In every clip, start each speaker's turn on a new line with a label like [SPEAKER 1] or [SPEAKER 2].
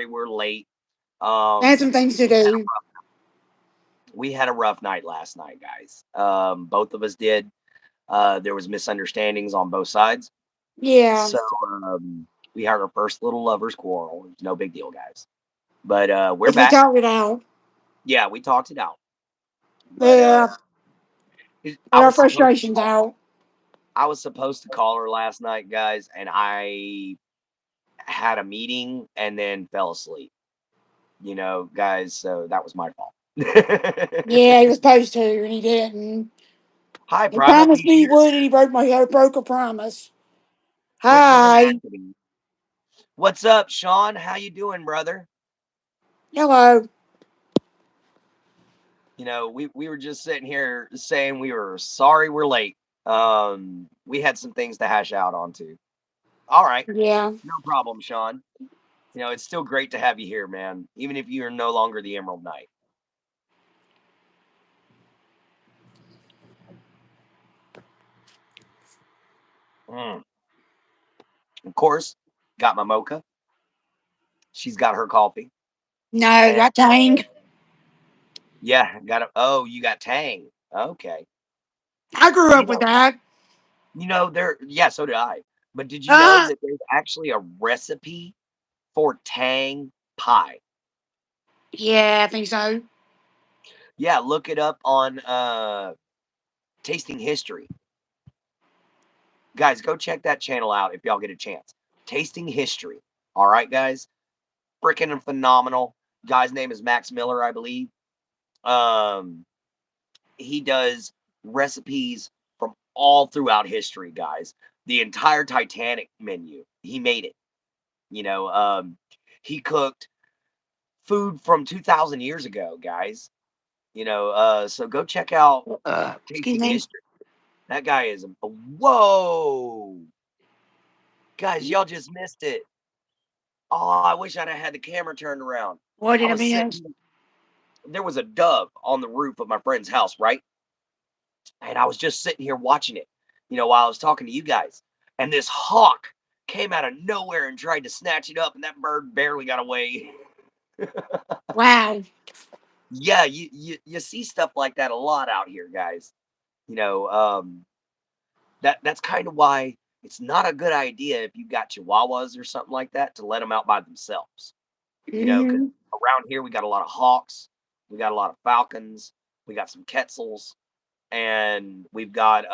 [SPEAKER 1] we're late.
[SPEAKER 2] I had some things to do.
[SPEAKER 1] We had a rough night last night, guys. Both of us did. There was misunderstandings on both sides.
[SPEAKER 2] Yeah.
[SPEAKER 1] So we had our first little lovers quarrel. It was no big deal, guys. But we're
[SPEAKER 2] If we
[SPEAKER 1] back.
[SPEAKER 2] talked it out.
[SPEAKER 1] Yeah, we talked it out. But
[SPEAKER 2] Yeah.
[SPEAKER 1] I
[SPEAKER 2] Let our
[SPEAKER 1] was supposed to
[SPEAKER 2] frustrations
[SPEAKER 1] call.
[SPEAKER 2] out.
[SPEAKER 1] I was supposed to call her last night, guys, and I had a meeting and then fell asleep. Guys. So that was my fault.
[SPEAKER 2] Yeah, he was supposed to, and he didn't.
[SPEAKER 1] Hi,
[SPEAKER 2] He
[SPEAKER 1] Primal
[SPEAKER 2] promised
[SPEAKER 1] P
[SPEAKER 2] me he
[SPEAKER 1] Shooter.
[SPEAKER 2] would, and he broke a promise.
[SPEAKER 1] Quit being
[SPEAKER 2] Hi.
[SPEAKER 1] happening. What's up, Sean? How you doing, brother?
[SPEAKER 2] Hello.
[SPEAKER 1] We were just sitting here saying we were sorry we're late. We had some things to hash out onto. All right,
[SPEAKER 2] Yeah.
[SPEAKER 1] no problem, Sean. It's still great to have you here, man. Even if you are no longer the Emerald Knight. Mm. Of course, got my mocha. She's got her coffee,
[SPEAKER 2] No,
[SPEAKER 1] and
[SPEAKER 2] got Tang.
[SPEAKER 1] yeah, got it. Oh, you got Tang. Okay.
[SPEAKER 2] I grew
[SPEAKER 1] You
[SPEAKER 2] up with
[SPEAKER 1] know,
[SPEAKER 2] that.
[SPEAKER 1] there. Yeah, so did I. But did you know
[SPEAKER 2] Ah,
[SPEAKER 1] that there's actually a recipe for Tang pie?
[SPEAKER 2] yeah, I think so.
[SPEAKER 1] Yeah, look it up on Tasting History. Guys, go check that channel out if y'all get a chance. Tasting History. All right, guys. Freaking phenomenal. Guy's name is Max Miller, I believe. Um, he does recipes from all throughout history, guys. The entire Titanic menu, he made it. You know, um, he cooked food from 2,000 years ago, guys. So go check out
[SPEAKER 2] Excuse
[SPEAKER 1] Tasting
[SPEAKER 2] me.
[SPEAKER 1] History. That guy is a whoa, guys, y'all just missed it. Oh, I wish I'd have had the camera turned around.
[SPEAKER 2] What
[SPEAKER 1] I
[SPEAKER 2] did I
[SPEAKER 1] was
[SPEAKER 2] miss?
[SPEAKER 1] sitting. There was a dove on the roof of my friend's house, right? And I was just sitting here watching it, while I was talking to you guys. And this hawk came out of nowhere and tried to snatch it up, and that bird barely got away.
[SPEAKER 2] Wow.
[SPEAKER 1] Yeah, you see stuff like that a lot out here, guys. You know, um, that's kind of why it's not a good idea if you've got chihuahuas or something like that to let them out by themselves. Because
[SPEAKER 2] Hmm.
[SPEAKER 1] around here we got a lot of hawks, we got a lot of falcons, we got some quetzals, and we've got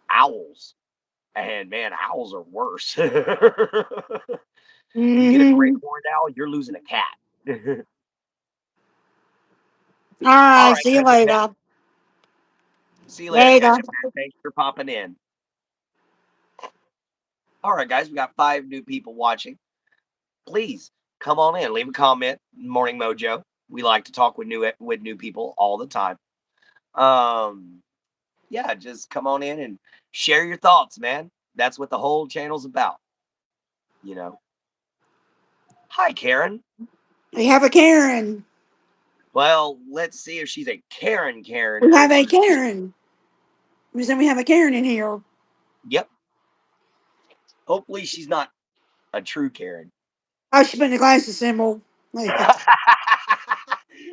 [SPEAKER 1] owls. And man, owls are worse. You get a great
[SPEAKER 2] Hmm.
[SPEAKER 1] horned owl, you're losing a cat.
[SPEAKER 2] All
[SPEAKER 1] All
[SPEAKER 2] right.
[SPEAKER 1] right,
[SPEAKER 2] See you
[SPEAKER 1] good to catch.
[SPEAKER 2] later.
[SPEAKER 1] See you later,
[SPEAKER 2] Later.
[SPEAKER 1] catch you, man. Thanks for popping in. All right, guys, we got 5 new people watching. Please come on in, leave a comment. Morning Mojo. We like to talk with new people all the time. Um, yeah, just come on in and share your thoughts, man. That's what the whole channel's about. You know. Hi, Karen.
[SPEAKER 2] We have a Karen.
[SPEAKER 1] Well, let's see if she's a Karen
[SPEAKER 2] We have a
[SPEAKER 1] versus.
[SPEAKER 2] Karen. We have a Karen in here.
[SPEAKER 1] Yep. Hopefully, she's not a true Karen.
[SPEAKER 2] Oh, she put in the glasses symbol.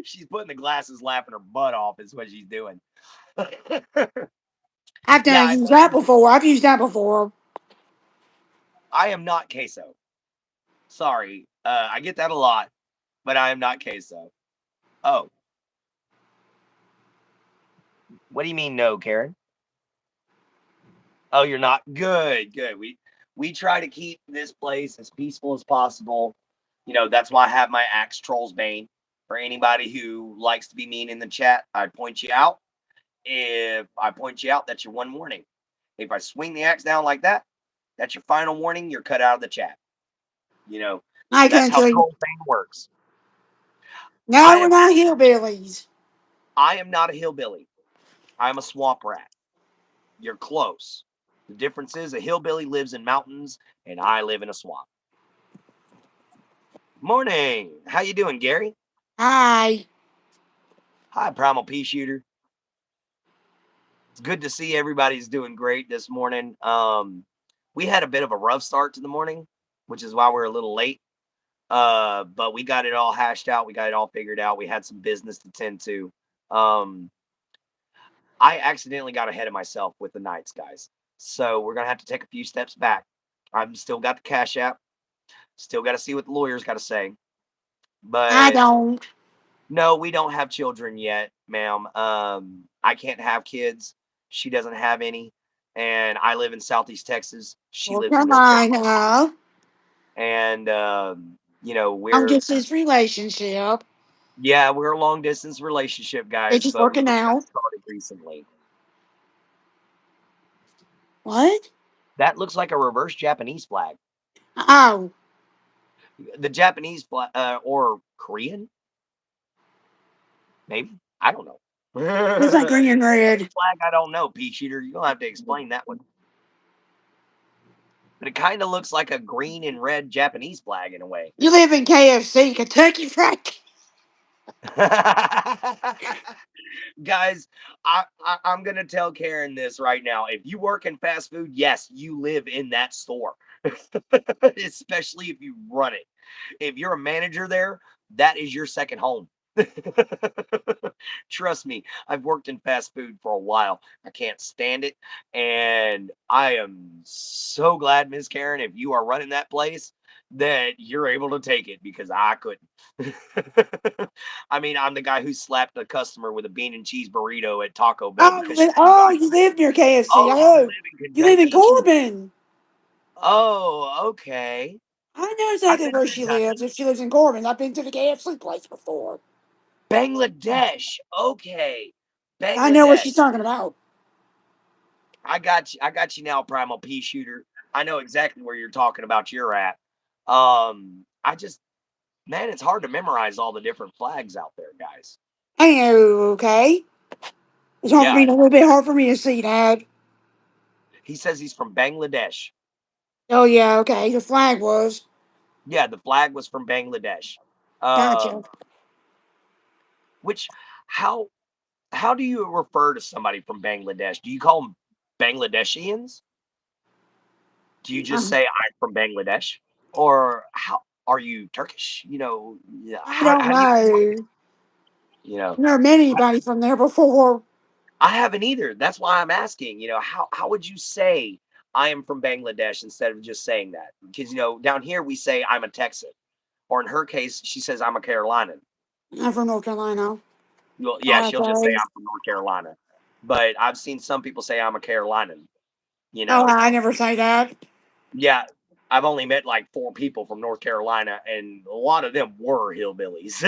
[SPEAKER 1] She's putting the glasses, laughing her butt off. Is what she's doing.
[SPEAKER 2] I've
[SPEAKER 1] Yeah,
[SPEAKER 2] done used that before. I've used that before.
[SPEAKER 1] I am not queso. Sorry, I get that a lot, but I am not queso. Oh, what do you mean no, Karen? Oh, you're not good. Good. We try to keep this place as peaceful as possible. That's why I have my axe trolls bane. For anybody who likes to be mean in the chat, I point you out. If I point you out, that's your one warning. If I swing the axe down like that, that's your final warning. You're cut out of the chat. You know,
[SPEAKER 2] Hi,
[SPEAKER 1] that's how
[SPEAKER 2] country.
[SPEAKER 1] troll bane works. I
[SPEAKER 2] No, we're
[SPEAKER 1] am
[SPEAKER 2] not hillbillies.
[SPEAKER 1] I am not a hillbilly. I'm a swamp rat. You're close. The difference is a hillbilly lives in mountains and I live in a swamp. Morning. How you doing, Gary?
[SPEAKER 2] Hi.
[SPEAKER 1] Hi, Primal Pea Shooter. It's good to see everybody's doing great this morning. We had a bit of a rough start to the morning, which is why we're a little late. But we got it all hashed out. We got it all figured out. We had some business to tend to. Um, I accidentally got ahead of myself with the nights, guys. So we're gonna have to take a few steps back. I've still got the Cash App. Still got to see what the lawyers got to say.
[SPEAKER 2] I
[SPEAKER 1] But
[SPEAKER 2] don't.
[SPEAKER 1] no, we don't have children yet, ma'am. I can't have kids. She doesn't have any. And I live in Southeast Texas. She
[SPEAKER 2] North
[SPEAKER 1] lives in North Carolina.
[SPEAKER 2] Carolina.
[SPEAKER 1] And,
[SPEAKER 2] Long
[SPEAKER 1] we're,
[SPEAKER 2] distance relationship.
[SPEAKER 1] yeah, we're a long distance relationship,
[SPEAKER 2] It's
[SPEAKER 1] guys,
[SPEAKER 2] just
[SPEAKER 1] but we
[SPEAKER 2] working
[SPEAKER 1] just got
[SPEAKER 2] out.
[SPEAKER 1] started recently.
[SPEAKER 2] What?
[SPEAKER 1] That looks like a reverse Japanese flag.
[SPEAKER 2] Oh,
[SPEAKER 1] The Japanese flag, or Korean, maybe. I don't know.
[SPEAKER 2] looks like green and
[SPEAKER 1] What
[SPEAKER 2] red.
[SPEAKER 1] flag? I don't know, Pea Shooter. You'll have to explain that one. But it kind of looks like a green and red Japanese flag in a way.
[SPEAKER 2] You live in KFC, Kentucky Fried.
[SPEAKER 1] Guys, I'm gonna tell Karen this right now. If you work in fast food, yes, you live in that store, especially if you run it. If you're a manager there, that is your second home. Trust me, I've worked in fast food for a while. I can't stand it. And I am so glad, Miss Karen, if you are running that place, that you're able to take it because I couldn't. I mean, I'm the guy who slapped a customer with a bean and cheese burrito at Taco Bell
[SPEAKER 2] Oh,
[SPEAKER 1] because she didn't
[SPEAKER 2] oh,
[SPEAKER 1] got
[SPEAKER 2] you live near KFC.
[SPEAKER 1] Oh, you
[SPEAKER 2] Oh,
[SPEAKER 1] live in
[SPEAKER 2] you live in
[SPEAKER 1] Kentucky?
[SPEAKER 2] Corbin.
[SPEAKER 1] Oh, okay.
[SPEAKER 2] I know
[SPEAKER 1] I've
[SPEAKER 2] exactly
[SPEAKER 1] been
[SPEAKER 2] where
[SPEAKER 1] to
[SPEAKER 2] she
[SPEAKER 1] Kentucky.
[SPEAKER 2] lives. If she lives in Corbin, I've been to the KFC place before.
[SPEAKER 1] Bangladesh. Okay.
[SPEAKER 2] I know what
[SPEAKER 1] Bangladesh.
[SPEAKER 2] she's talking about.
[SPEAKER 1] I got you. I got you now, Primal Pea Shooter. I know exactly where you're talking about you're at. I just man, it's hard to memorize all the different flags out there, guys.
[SPEAKER 2] I know, okay? It's hard for
[SPEAKER 1] Yeah,
[SPEAKER 2] me, a little bit hard for me to see that.
[SPEAKER 1] he says he's from Bangladesh.
[SPEAKER 2] Oh, yeah, okay. The flag was.
[SPEAKER 1] Yeah, the flag was from Bangladesh.
[SPEAKER 2] Gotcha.
[SPEAKER 1] Um, which how how do you refer to somebody from Bangladesh? Do you call them Bangladeshians? Do you just
[SPEAKER 2] Uh,
[SPEAKER 1] say I'm from Bangladesh? Or how are you Turkish? Yeah,
[SPEAKER 2] I don't
[SPEAKER 1] how do you explain
[SPEAKER 2] know.
[SPEAKER 1] it? You know,
[SPEAKER 2] I've never met anybody from there before.
[SPEAKER 1] I haven't either. That's why I'm asking, how would you say I am from Bangladesh instead of just saying that? Because down here we say I'm a Texan. Or in her case, she says I'm a Carolinian.
[SPEAKER 2] I'm from North Carolina.
[SPEAKER 1] Well, yeah, she'll just say
[SPEAKER 2] Okay.
[SPEAKER 1] I'm from North Carolina. But I've seen some people say I'm a Carolinian, you
[SPEAKER 2] Oh,
[SPEAKER 1] know.
[SPEAKER 2] I never say that.
[SPEAKER 1] Yeah, I've only met like 4 people from North Carolina, and a lot of them were hillbillies.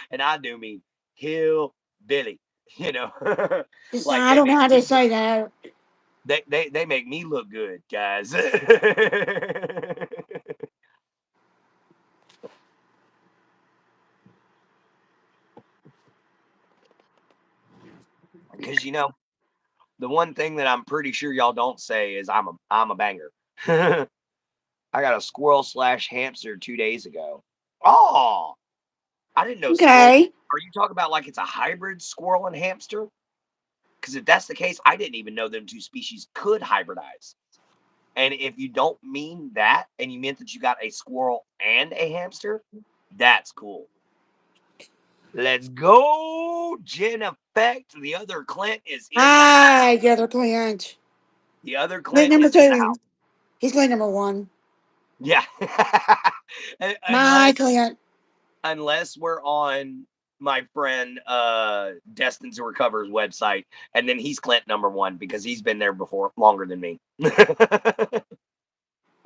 [SPEAKER 1] And I do mean hillbilly, you know.
[SPEAKER 2] Just,
[SPEAKER 1] Like
[SPEAKER 2] I
[SPEAKER 1] they
[SPEAKER 2] don't know
[SPEAKER 1] make
[SPEAKER 2] how
[SPEAKER 1] me
[SPEAKER 2] to
[SPEAKER 1] look
[SPEAKER 2] say that.
[SPEAKER 1] they make me look good, guys. Because the one thing that I'm pretty sure y'all don't say is I'm a banger. I got a squirrel slash hamster 2 days ago. Oh, I didn't know squirrels.
[SPEAKER 2] Okay.
[SPEAKER 1] Are you talking about like it's a hybrid squirrel and hamster? Because if that's the case, I didn't even know them two species could hybridize. And if you don't mean that, and you meant that you got a squirrel and a hamster, that's cool. Let's go, Jen Effect. The other Clint is in the house.
[SPEAKER 2] Hi, the other Clint.
[SPEAKER 1] The other
[SPEAKER 2] Clint
[SPEAKER 1] Clint
[SPEAKER 2] number
[SPEAKER 1] is in the
[SPEAKER 2] two.
[SPEAKER 1] house.
[SPEAKER 2] He's Clint number one.
[SPEAKER 1] Yeah.
[SPEAKER 2] My
[SPEAKER 1] unless
[SPEAKER 2] Clint.
[SPEAKER 1] unless we're on my friend Destined to Recover's website, and then he's Clint number one because he's been there before longer than me.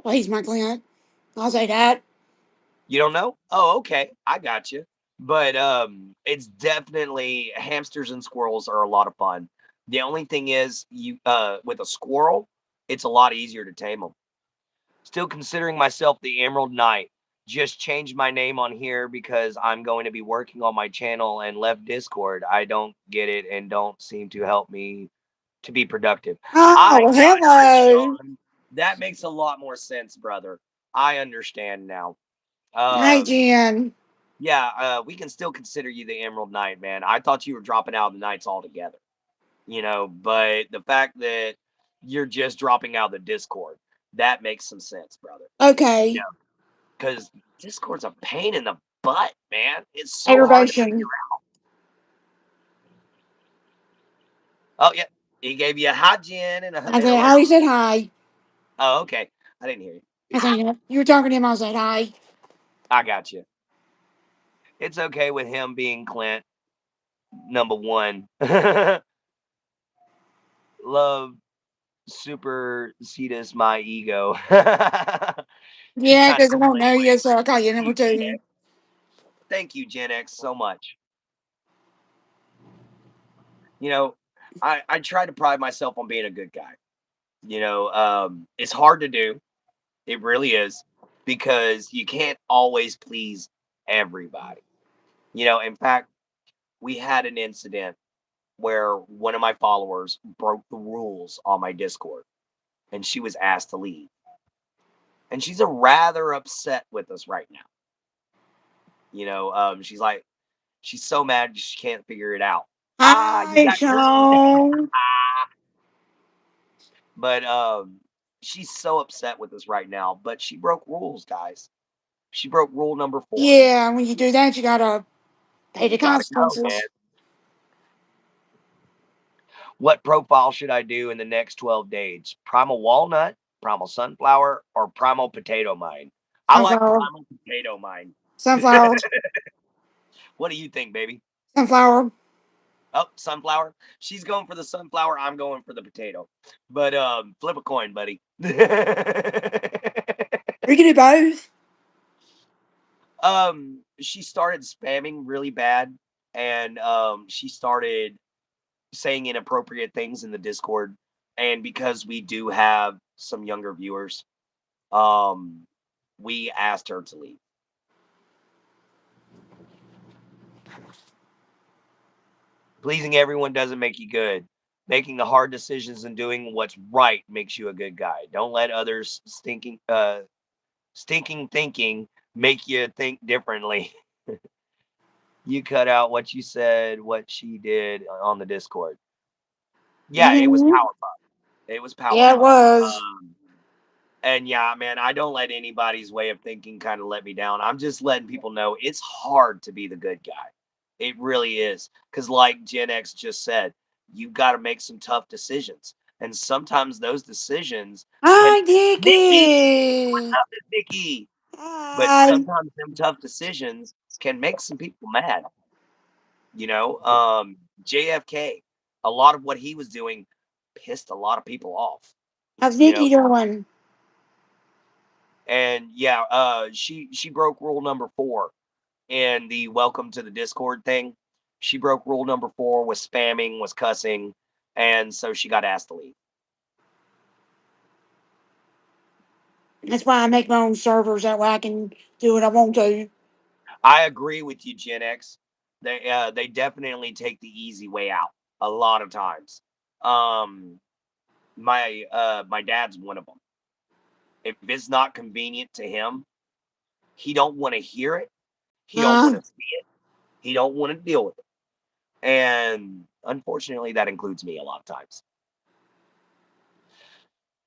[SPEAKER 2] Well, he's my Clint. I'll say that.
[SPEAKER 1] You don't know? Oh, okay. I got you. But it's definitely hamsters and squirrels are a lot of fun. The only thing is you with a squirrel, it's a lot easier to tame them. Still considering myself the Emerald Knight. Just changed my name on here because I'm going to be working on my channel and left Discord. I don't get it and don't seem to help me to be productive. I
[SPEAKER 2] Oh,
[SPEAKER 1] got it,
[SPEAKER 2] hello.
[SPEAKER 1] Sean. That makes a lot more sense, brother. I understand now.
[SPEAKER 2] Hi,
[SPEAKER 1] Um,
[SPEAKER 2] Jen.
[SPEAKER 1] yeah, we can still consider you the Emerald Knight, man. I thought you were dropping out of the Knights altogether, but the fact that you're just dropping out of the Discord, that makes some sense, brother.
[SPEAKER 2] Okay.
[SPEAKER 1] because Discord's a pain in the butt, man. It's so hard to figure
[SPEAKER 2] Aggravation.
[SPEAKER 1] out. Oh, yeah. He gave you a hi, Jen, and a
[SPEAKER 2] I said,
[SPEAKER 1] hello.
[SPEAKER 2] how he said hi.
[SPEAKER 1] Oh, okay. I didn't hear you.
[SPEAKER 2] I said, you were talking to him. I said, hi.
[SPEAKER 1] I got you. It's okay with him being Clint, number one. Love supersedes my ego. He
[SPEAKER 2] Yeah,
[SPEAKER 1] kind of
[SPEAKER 2] because I don't know
[SPEAKER 1] explained
[SPEAKER 2] you, so I call
[SPEAKER 1] what
[SPEAKER 2] you
[SPEAKER 1] you
[SPEAKER 2] number
[SPEAKER 1] Gen
[SPEAKER 2] two.
[SPEAKER 1] X. Thank you, Gen X, so much. You know, I try to pride myself on being a good guy. It's hard to do. It really is because you can't always please everybody. In fact, we had an incident where one of my followers broke the rules on my Discord and she was asked to leave. And she's a rather upset with us right now. She's like, she's so mad she can't figure it out. You
[SPEAKER 2] Hi,
[SPEAKER 1] got green.
[SPEAKER 2] Sean.
[SPEAKER 1] But she's so upset with us right now. But she broke rules, guys. She broke rule number 4.
[SPEAKER 2] Yeah, when you do that, you gotta pay the
[SPEAKER 1] You gotta go, man.
[SPEAKER 2] consequences.
[SPEAKER 1] What profile should I do in the next 12 days? Primal walnut, primal sunflower, or primal potato mine? I like
[SPEAKER 2] Sunflower.
[SPEAKER 1] primal potato mine.
[SPEAKER 2] Sunflower.
[SPEAKER 1] What do you think, baby?
[SPEAKER 2] Sunflower.
[SPEAKER 1] Oh, sunflower. She's going for the sunflower. I'm going for the potato. But flip a coin, buddy.
[SPEAKER 2] We can do both.
[SPEAKER 1] She started spamming really bad, and she started saying inappropriate things in the Discord. And because we do have some younger viewers, um, we asked her to leave. Pleasing everyone doesn't make you good. Making the hard decisions and doing what's right makes you a good guy. Don't let others stinking thinking make you think differently. You cut out what you said, what she did on the Discord. Yeah, it was
[SPEAKER 2] Hmm.
[SPEAKER 1] Powerpuff. It was
[SPEAKER 2] Yeah, it
[SPEAKER 1] Powerpuff.
[SPEAKER 2] was.
[SPEAKER 1] And yeah, man, I don't let anybody's way of thinking kind of let me down. I'm just letting people know it's hard to be the good guy. It really is. Because, like Gen X just said, you've got to make some tough decisions. And sometimes those decisions can,
[SPEAKER 2] Hi,
[SPEAKER 1] Nikki,
[SPEAKER 2] Dickie.
[SPEAKER 1] Nikki, but
[SPEAKER 2] Hi.
[SPEAKER 1] sometimes them tough decisions can make some people mad. JFK, a lot of what he was doing pissed a lot of people off.
[SPEAKER 2] How's
[SPEAKER 1] You know,
[SPEAKER 2] Dickie doing?
[SPEAKER 1] and yeah, she broke rule number 4 in the welcome to the Discord thing. She broke rule number 4, was spamming, was cussing, and so she got asked to leave.
[SPEAKER 2] That's why I make my own servers. That way I can do what I want to.
[SPEAKER 1] I agree with you, Gen X. They definitely take the easy way out a lot of times. Um, my dad's one of them. If it's not convenient to him, he don't want to hear it. He don't want
[SPEAKER 2] Huh?
[SPEAKER 1] to see it. He don't want to deal with it. And unfortunately, that includes me a lot of times.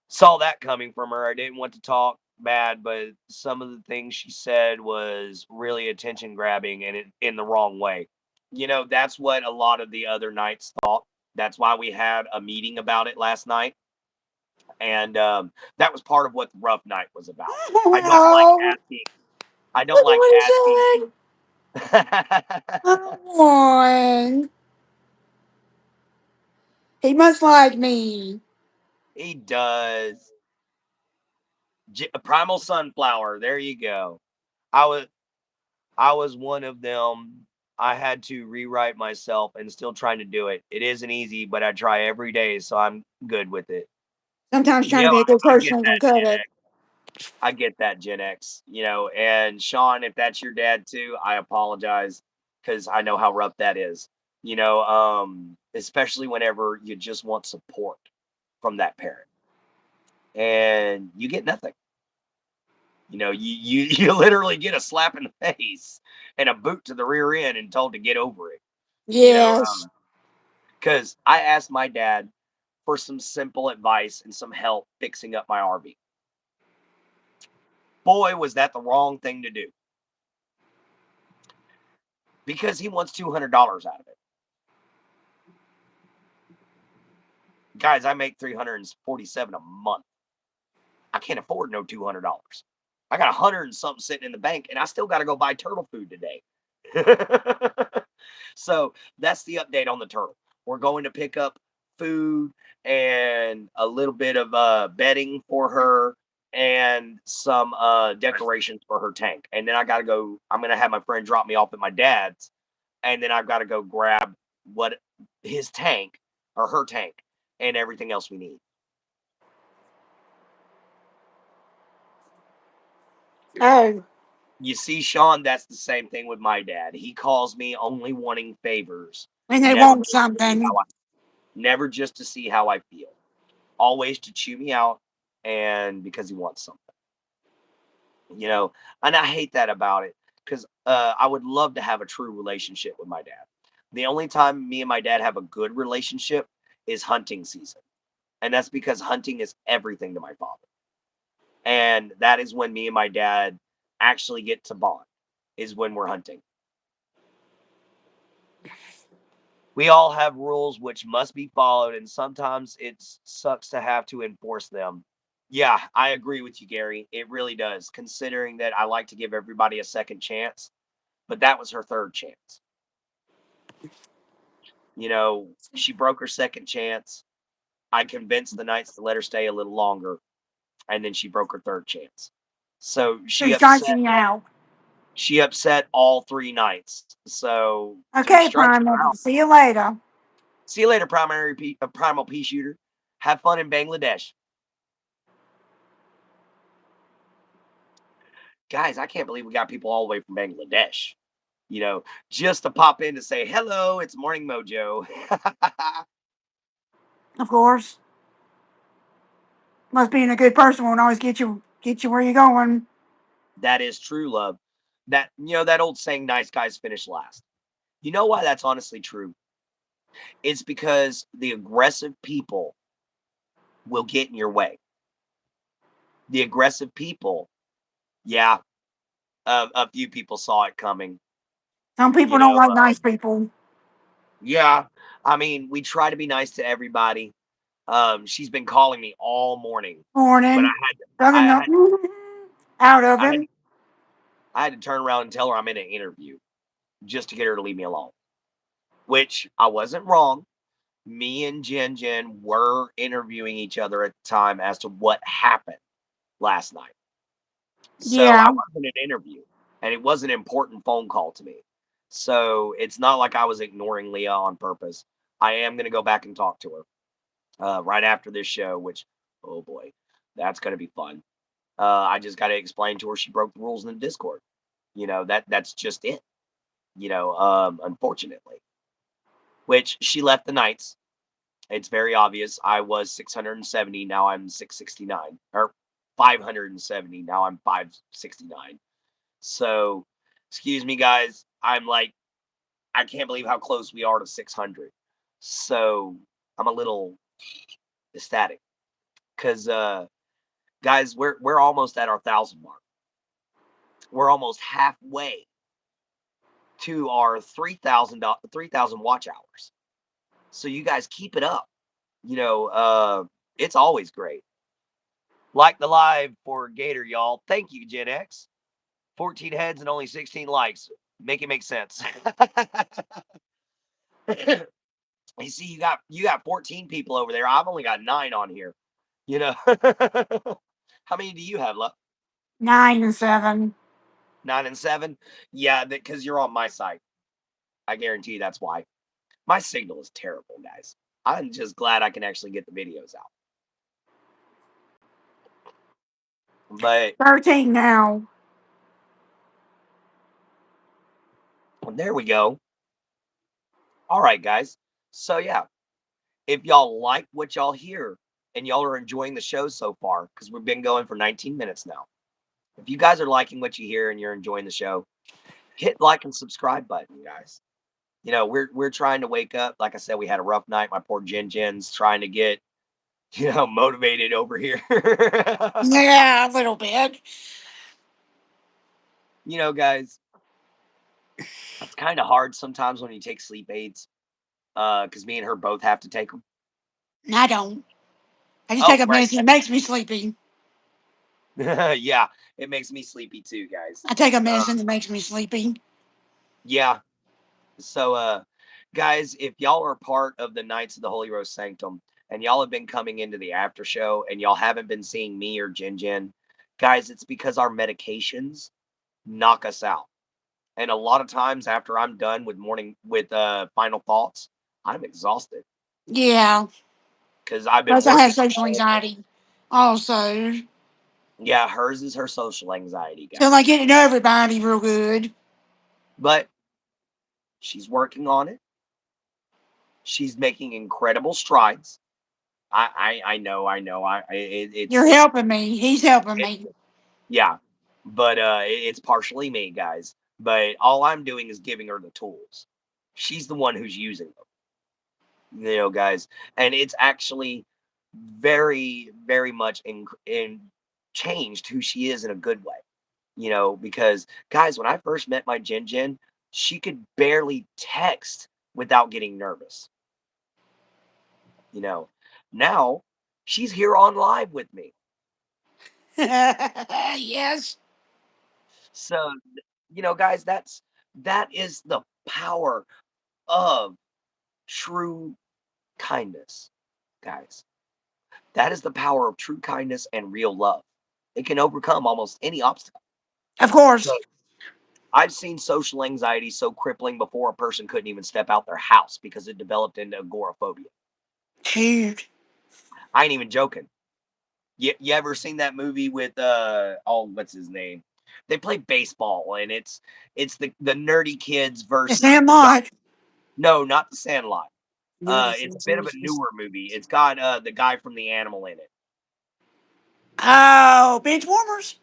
[SPEAKER 1] Saw that coming from her. I didn't want to talk bad, but some of the things she said was really attention grabbing and in the wrong way. That's what a lot of the other knights thought. That's why we had a meeting about it last night. And that was part of what the rough night was about. I don't like
[SPEAKER 2] Oh,
[SPEAKER 1] asking. I don't
[SPEAKER 2] look at
[SPEAKER 1] like
[SPEAKER 2] what he
[SPEAKER 1] asking.
[SPEAKER 2] said. Come on. He must like me.
[SPEAKER 1] He does. Primal sunflower. There you go. I was I was one of them. I had to rewrite myself and still trying to do it. It isn't easy, but I try every day, so I'm good with it.
[SPEAKER 2] Sometimes trying to
[SPEAKER 1] Yep,
[SPEAKER 2] be a good
[SPEAKER 1] I get
[SPEAKER 2] person can
[SPEAKER 1] that,
[SPEAKER 2] cut
[SPEAKER 1] Gen
[SPEAKER 2] it.
[SPEAKER 1] X. I get that, Gen X. And Sean, if that's your dad too, I apologize because I know how rough that is. Especially whenever you just want support from that parent and you get nothing. You literally get a slap in the face and a boot to the rear end and told to get over it. You know,
[SPEAKER 2] Yes.
[SPEAKER 1] because I asked my dad for some simple advice and some help fixing up my RV. Boy, was that the wrong thing to do because he wants $200 out of it. Guys, I make 347 a month. I can't afford no $200. I got 100 and something sitting in the bank, and I still got to go buy turtle food today. So that's the update on the turtle. We're going to pick up food and a little bit of bedding for her and some decorations for her tank. And then I got to go. I'm going to have my friend drop me off at my dad's, and then I've got to go grab what his tank or her tank and everything else we need.
[SPEAKER 2] Oh,
[SPEAKER 1] You see, Sean, that's the same thing with my dad. He calls me only wanting favors,
[SPEAKER 2] and they
[SPEAKER 1] never
[SPEAKER 2] want
[SPEAKER 1] just to see
[SPEAKER 2] something.
[SPEAKER 1] how I, never just to see how I feel. Always to chew me out, and because he wants something, you know. And I hate that about it because I would love to have a true relationship with my dad. The only time me and my dad have a good relationship is hunting season, and that's because hunting is everything to my father. And that is when me and my dad actually get to bond. Is when we're hunting. We all have rules which must be followed, and sometimes it sucks to have to enforce them. Yeah, I agree with you, Gary. It really does, considering that I like to give everybody a second chance, but that was her third chance. She broke her second chance. I convinced the Knights to let her stay a little longer, and then she broke her third chance. So she
[SPEAKER 2] She's
[SPEAKER 1] upset.
[SPEAKER 2] striking you out.
[SPEAKER 1] She upset all three Knights. So to
[SPEAKER 2] Okay,
[SPEAKER 1] strike her
[SPEAKER 2] Primal.
[SPEAKER 1] out.
[SPEAKER 2] See you later.
[SPEAKER 1] See you later, primal pea shooter. Have fun in Bangladesh. Guys, I can't believe we got people all the way from Bangladesh, you know, just to pop in to say, hello, it's Morning Mojo.
[SPEAKER 2] Of course. Must being a good person won't always get you where you're going.
[SPEAKER 1] That is true love. That old saying, nice guys finish last. You know why that's honestly true? It's because the aggressive people will get in your way. The aggressive people, yeah, a few people saw it coming.
[SPEAKER 2] Some
[SPEAKER 1] You
[SPEAKER 2] people don't
[SPEAKER 1] know,
[SPEAKER 2] like nice people.
[SPEAKER 1] yeah. I mean, we try to be nice to everybody. She's been calling me all morning, but
[SPEAKER 2] Morning. Doesn't
[SPEAKER 1] I
[SPEAKER 2] know.
[SPEAKER 1] had
[SPEAKER 2] Out of
[SPEAKER 1] I had
[SPEAKER 2] him.
[SPEAKER 1] I had to turn around and tell her I'm in an interview just to get her to leave me alone. Which I wasn't wrong. Me and Jen were interviewing each other at the time as to what happened last night. So I
[SPEAKER 2] Yeah.
[SPEAKER 1] was in an interview, and it was an important phone call to me. So it's not like I was ignoring Leah on purpose. I am going to go back and talk to her right after this show, which, oh boy, that's going to be fun. I just got to explain to her she broke the rules in the Discord. That's just it. Unfortunately, which she left the Knights. It's very obvious. I was 670. Now I'm 669, or 570. Now I'm 569. So, excuse me, guys. I'm like, I can't believe how close we are to 600. So I'm a little ecstatic because, guys, we're almost at our 1,000 mark. We're almost halfway to our 3,000 watch hours. So you guys keep it up. You know, it's always great. Like the live for Gator, y'all. Thank you, Gen X. 14 heads and only 16 likes. Make it make sense. You see, you got 14 people over there. I've only got 9 on here. You know. How many do you have, Luck?
[SPEAKER 2] 9 and 7.
[SPEAKER 1] 9 and 7? Yeah, because you're on my site. I guarantee you that's why. My signal is terrible, guys. I'm just glad I can actually get the videos out. But
[SPEAKER 2] 13 now.
[SPEAKER 1] there we go. All right, guys. So yeah, if y'all like what y'all hear and y'all are enjoying the show so far, because we've been going for 19 minutes now. If you guys are liking what you hear and you're enjoying the show, hit like and subscribe button, guys. We're trying to wake up. Like I said, we had a rough night. My poor Jen's trying to get, motivated over here.
[SPEAKER 2] Yeah, a little bit.
[SPEAKER 1] Guys, it's kind of hard sometimes when you take sleep aids, because me and her both have to take them.
[SPEAKER 2] And I don't. I just take
[SPEAKER 1] Oh,
[SPEAKER 2] a
[SPEAKER 1] right.
[SPEAKER 2] medicine that makes me sleepy.
[SPEAKER 1] Yeah, it makes me sleepy too, guys.
[SPEAKER 2] I take a
[SPEAKER 1] Uh,
[SPEAKER 2] medicine that makes me sleepy.
[SPEAKER 1] yeah. So, guys, if y'all are part of the Knights of the Holy Rose Sanctum and y'all have been coming into the after show and y'all haven't been seeing me or Jin Jin, guys, it's because our medications knock us out. And a lot of times after I'm done with final thoughts, I'm exhausted
[SPEAKER 2] Yeah.
[SPEAKER 1] because I've been
[SPEAKER 2] Plus, I have
[SPEAKER 1] working
[SPEAKER 2] social
[SPEAKER 1] all day.
[SPEAKER 2] anxiety also.
[SPEAKER 1] Yeah, hers is her social anxiety,
[SPEAKER 2] So, like,
[SPEAKER 1] guys.
[SPEAKER 2] getting to know everybody real good.
[SPEAKER 1] But she's working on it. She's making incredible strides. I know, I know.
[SPEAKER 2] You're helping me. He's helping
[SPEAKER 1] It,
[SPEAKER 2] me.
[SPEAKER 1] yeah, but it's partially me, guys. But all I'm doing is giving her the tools. She's the one who's using them, guys, and it's actually very, very much in changed who she is in a good way. Because guys, when I first met my Jin Jin, she could barely text without getting nervous. You know, now she's here on live with me.
[SPEAKER 2] Yes.
[SPEAKER 1] So, guys, that is the power of true kindness, guys. That is the power of true kindness and real love. It can overcome almost any obstacle.
[SPEAKER 2] Of
[SPEAKER 1] So
[SPEAKER 2] course.
[SPEAKER 1] I've seen social anxiety so crippling before a person couldn't even step out their house because it developed into agoraphobia.
[SPEAKER 2] Shoot.
[SPEAKER 1] I ain't even joking. You ever seen that movie with what's his name? They play baseball and it's the nerdy kids
[SPEAKER 2] The
[SPEAKER 1] versus the guy.
[SPEAKER 2] Sandlot.
[SPEAKER 1] No, not the Sandlot.
[SPEAKER 2] Nerdy
[SPEAKER 1] It's a
[SPEAKER 2] kids
[SPEAKER 1] bit of a
[SPEAKER 2] versus.
[SPEAKER 1] newer movie. It's got the guy from The Animal in it.
[SPEAKER 2] Oh, bench warmers.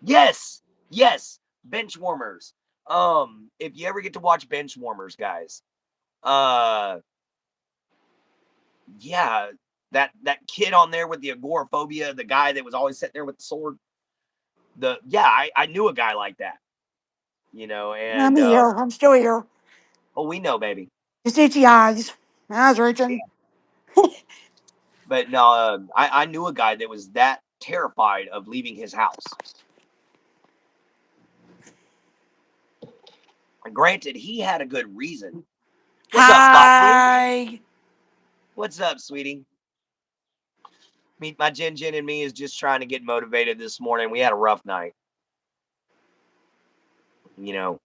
[SPEAKER 1] Yes, yes, Benchwarmers. If you ever get to watch Benchwarmers, guys, uh, yeah, that kid on there with the agoraphobia, the guy that was always sitting there with the sword. I knew a guy like that,
[SPEAKER 2] I'm
[SPEAKER 1] and
[SPEAKER 2] here. I'm still here.
[SPEAKER 1] oh, we know, baby.
[SPEAKER 2] Just itchy eyes. I was reaching.
[SPEAKER 1] Yeah. But no, I knew a guy that was that terrified of leaving his house. And granted, he had a good reason. What's up, Foxy?
[SPEAKER 2] Hi.
[SPEAKER 1] What's up, sweetie? My Jin Jin and me is just trying to get motivated this morning. We had a rough night. You know,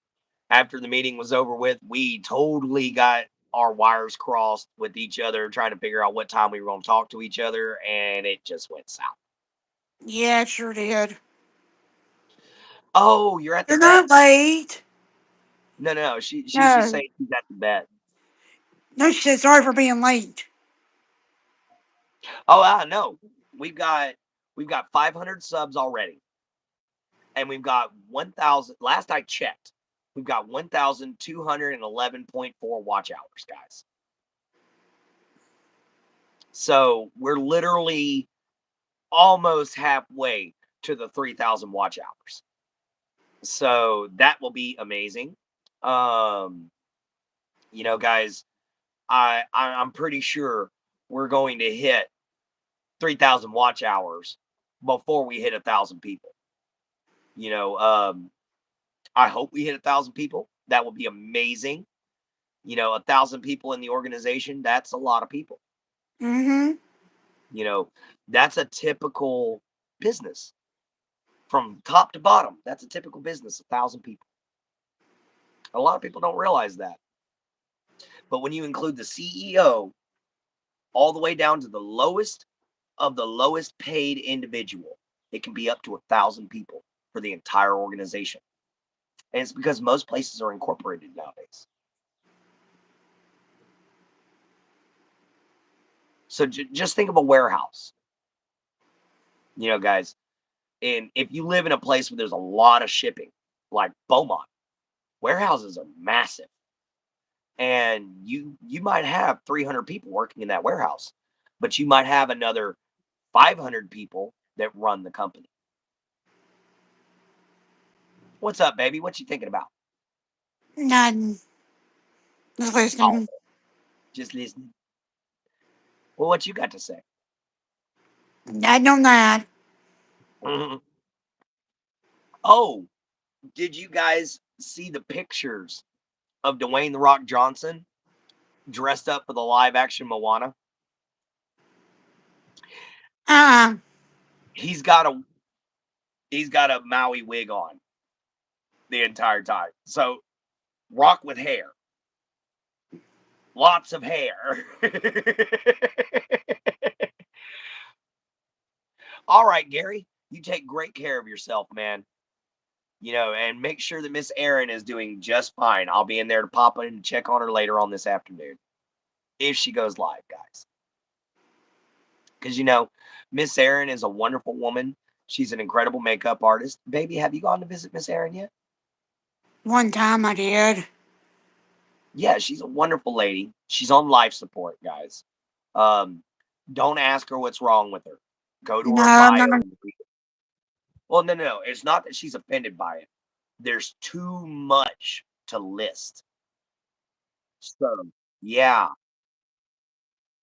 [SPEAKER 1] after the meeting was over with, we totally got our wires crossed with each other, trying to figure out what time we were going to talk to each other, and it just went south.
[SPEAKER 2] Yeah, it sure did.
[SPEAKER 1] Oh, you're at the
[SPEAKER 2] You're
[SPEAKER 1] vet?
[SPEAKER 2] not late.
[SPEAKER 1] No, no, no. She's just
[SPEAKER 2] No.
[SPEAKER 1] saying she's at the vet.
[SPEAKER 2] No, she said sorry for being late.
[SPEAKER 1] Oh, I know. We've got we've got 500 subs already, and we've got 1,000. Last I checked, we've got 1,211.4 watch hours, guys. So we're literally almost halfway to the 3,000 watch hours. So that will be amazing. Um, guys, I'm pretty sure we're going to hit 3,000 watch hours before we hit 1,000 people. You know, um, I hope we hit 1,000 people. That would be amazing. 1,000 people in the organization, that's a lot of people.
[SPEAKER 2] Mm-hmm.
[SPEAKER 1] You know, that's a typical business from top to bottom. That's a typical business, 1,000 people. A lot of people don't realize that. But when you include the CEO all the way down to the lowest of the lowest paid individual, it can be up to 1,000 people for the entire organization. And it's because most places are incorporated nowadays. So just think of a warehouse, guys. And if you live in a place where there's a lot of shipping, like Beaumont, warehouses are massive. And you might have 300 people working in that warehouse, but you might have another 500 people that run the company. What's up, baby? What you thinking about?
[SPEAKER 2] Nothing. Just
[SPEAKER 1] Oh,
[SPEAKER 2] listening.
[SPEAKER 1] just listening. Well, what you got to say?
[SPEAKER 2] Nothing on that.
[SPEAKER 1] Mhm. Oh, did you guys see the pictures of Dwayne the Rock Johnson dressed up for the live action Moana?
[SPEAKER 2] Uh-uh.
[SPEAKER 1] He's got a he's got a Maui wig on the entire time. So Rock with hair, lots of hair. All right, Gary, you take great care of yourself, man. And make sure that Miss Erin is doing just fine. I'll be in there to pop in and check on her later on this afternoon if she goes live, guys. Because Miss Erin is a wonderful woman. She's an incredible makeup artist. Baby, have you gone to visit Miss Erin yet?
[SPEAKER 2] One time I did.
[SPEAKER 1] Yeah, she's a wonderful lady. She's on life support, guys. Um, don't ask her what's wrong with her. Go to her
[SPEAKER 2] No,
[SPEAKER 1] bio
[SPEAKER 2] no.
[SPEAKER 1] and read it. Well, no, no, no. It's not that she's offended by it. There's too much to list. So, yeah,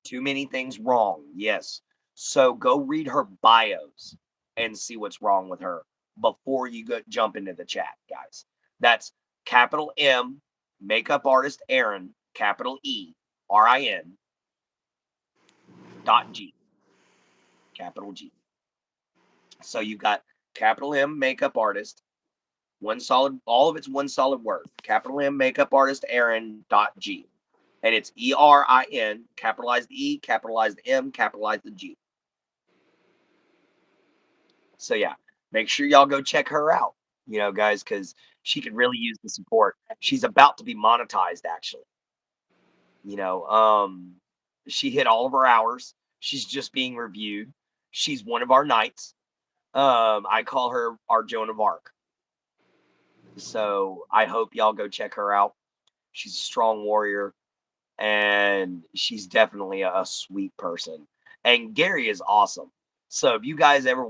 [SPEAKER 1] too many things wrong. Yes. So go read her bios and see what's wrong with her before you go jump into the chat, guys. That's capital M, makeup artist Aaron, capital E, RIN, dot G, capital G. So you've got capital M, makeup artist, one solid, all of it's one solid word. Capital M, makeup artist Aaron, dot G. And it's ERIN, capitalized E, capitalized M, capitalized the G. So yeah, make sure y'all go check her out, guys, because she could really use the support. She's about to be monetized, actually. You know, um, she hit all of her hours. She's just being reviewed. She's one of our knights. I call her our Joan of Arc. So I hope y'all go check her out. She's a strong warrior, and she's definitely a sweet person. And Gary is awesome. So if you guys ever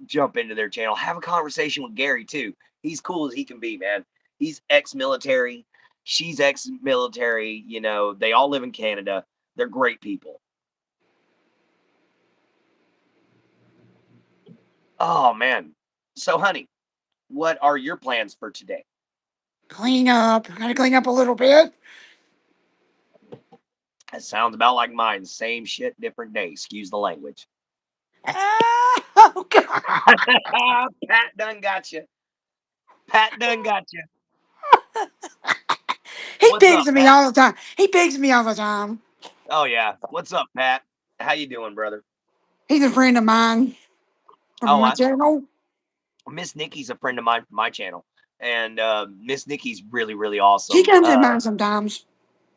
[SPEAKER 1] jump into their channel, have a conversation with Gary too. He's cool as he can be, man. He's ex-military. She's ex-military. They all live in Canada. They're great people. Oh man. So honey, what are your plans for today?
[SPEAKER 2] Clean up. Gotta clean up a little bit.
[SPEAKER 1] That sounds about like mine. Same shit, different day. Excuse the language.
[SPEAKER 2] Ah, oh, God.
[SPEAKER 1] Pat done got you. Pat done got you.
[SPEAKER 2] He
[SPEAKER 1] What's
[SPEAKER 2] pigs
[SPEAKER 1] up,
[SPEAKER 2] at me
[SPEAKER 1] Pat?
[SPEAKER 2] all the time. He pigs me all the time.
[SPEAKER 1] Oh yeah. What's up, Pat? How you doing, brother?
[SPEAKER 2] He's a friend of mine from
[SPEAKER 1] Oh,
[SPEAKER 2] my
[SPEAKER 1] I
[SPEAKER 2] channel.
[SPEAKER 1] Miss Nikki's a friend of mine from my channel, and Miss Nikki's really really
[SPEAKER 2] She
[SPEAKER 1] awesome.
[SPEAKER 2] comes in mine sometimes.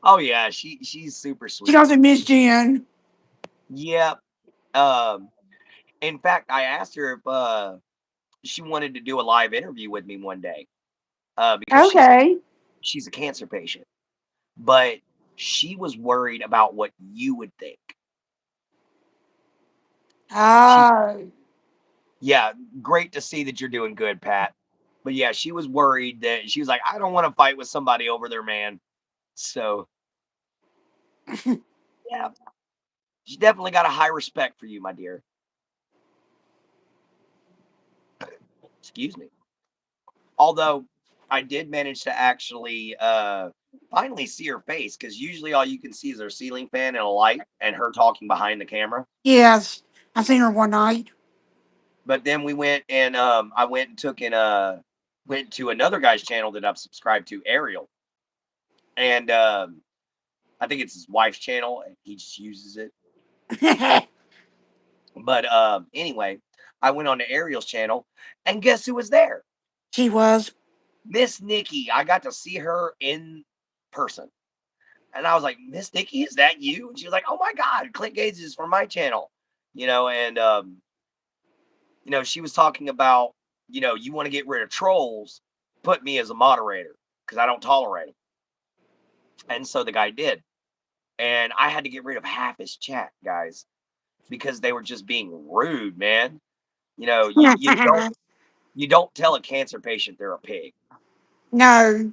[SPEAKER 1] Oh yeah, she's super
[SPEAKER 2] She
[SPEAKER 1] sweet.
[SPEAKER 2] calls me Miss Jen.
[SPEAKER 1] Yep. Um, in fact, I asked her if she wanted to do a live interview with me one day, because
[SPEAKER 2] Okay.
[SPEAKER 1] she's a cancer patient, but she was worried about what you would think. She's
[SPEAKER 2] Ah,
[SPEAKER 1] Yeah, great to see that you're doing good, Pat. But yeah, she was worried that she was like, I don't want to fight with somebody over their man. So yeah, she definitely got a high respect for you, my dear. Excuse me. Although I did manage to actually finally see her face, because usually all you can see is her ceiling fan and a light and her talking behind the camera.
[SPEAKER 2] yes. I seen her one night.
[SPEAKER 1] But then we went and I went and took and went to another guy's channel that I've subscribed to, Ariel. And I think it's his wife's channel and he just uses it. But anyway, I went on to Ariel's channel and guess who was there?
[SPEAKER 2] She was.
[SPEAKER 1] Miss Nikki. I got to see her in person. And I was like, Miss Nikki, is that you? And she was like, oh my God, Clint Gates is from my channel. And she was talking about, you want to get rid of trolls, put me as a moderator because I don't tolerate them. And so the guy did. And I had to get rid of half his chat, guys, because they were just being rude, man. You don't tell a cancer patient they're a pig.
[SPEAKER 2] No.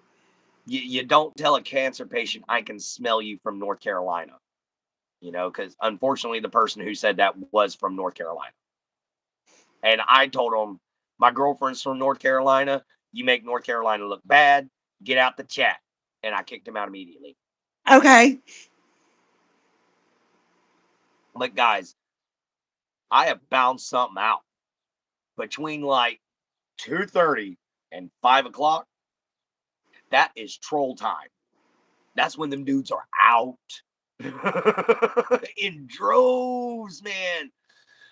[SPEAKER 1] You don't tell a cancer patient, I can smell you from North Carolina, because unfortunately the person who said that was from North Carolina. And I told him, my girlfriend's from North Carolina. You make North Carolina look bad. Get out the chat. And I kicked him out immediately.
[SPEAKER 2] Okay.
[SPEAKER 1] But guys, I have found something out between like 2:30 and 5 o'clock. That is troll time. That's when them dudes are out in droves, man.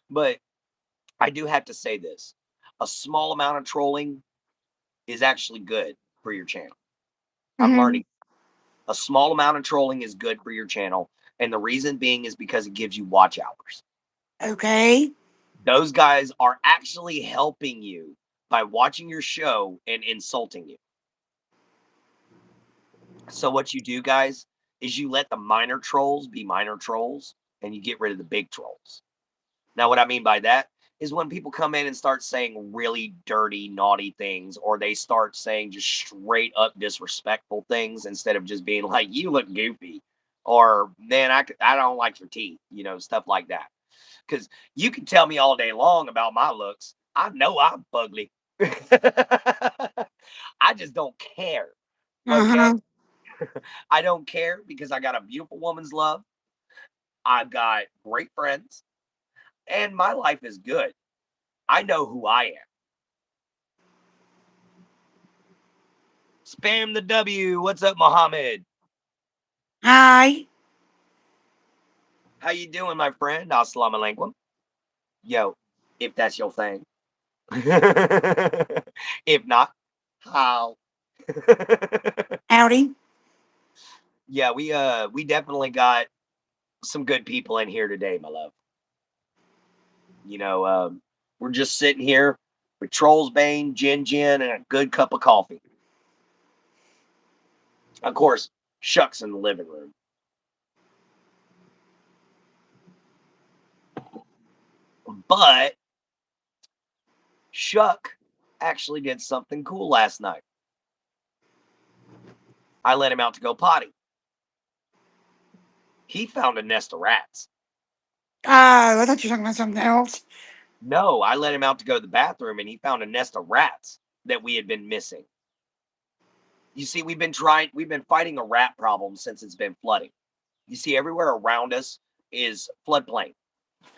[SPEAKER 1] But I do have to say this: a small amount of trolling is actually good for your channel. I'm
[SPEAKER 2] Mm-hmm.
[SPEAKER 1] learning a small amount of trolling is good for your channel. And the reason being is because it gives you watch hours.
[SPEAKER 2] Okay.
[SPEAKER 1] Those guys are actually helping you by watching your show and insulting you. So what you do, guys, is you let the minor trolls be minor trolls and you get rid of the big trolls. Now, what I mean by that is when people come in and start saying really dirty, naughty things, or they start saying just straight up disrespectful things instead of just being like, you look goofy, or man, I don't like your teeth, stuff like that. Because you can tell me all day long about my looks. I know I'm ugly. I just don't care. Okay.
[SPEAKER 2] Uh-huh.
[SPEAKER 1] I don't care because I got a beautiful woman's love. I've got great friends and my life is good. I know who I am. Spam the W. What's up, Mohammed?
[SPEAKER 2] Hi.
[SPEAKER 1] How you doing, my friend? Assalamu alaikum. Yo, if that's your thing. If not, how?
[SPEAKER 2] Howdy.
[SPEAKER 1] Yeah, we definitely got some good people in here today, my love. You know, we're just sitting here with Trolls Bane, Jen, and a good cup of coffee. Of course, Shucks in the living room. But Shuck actually did something cool last night. I let him out to go potty. He found a nest of rats.
[SPEAKER 2] Oh, I thought you were talking about something else.
[SPEAKER 1] No, I let him out to go to the bathroom and he found a nest of rats that we had been missing. You see, we've been fighting a rat problem since it's been flooding. You see, everywhere around us is floodplain.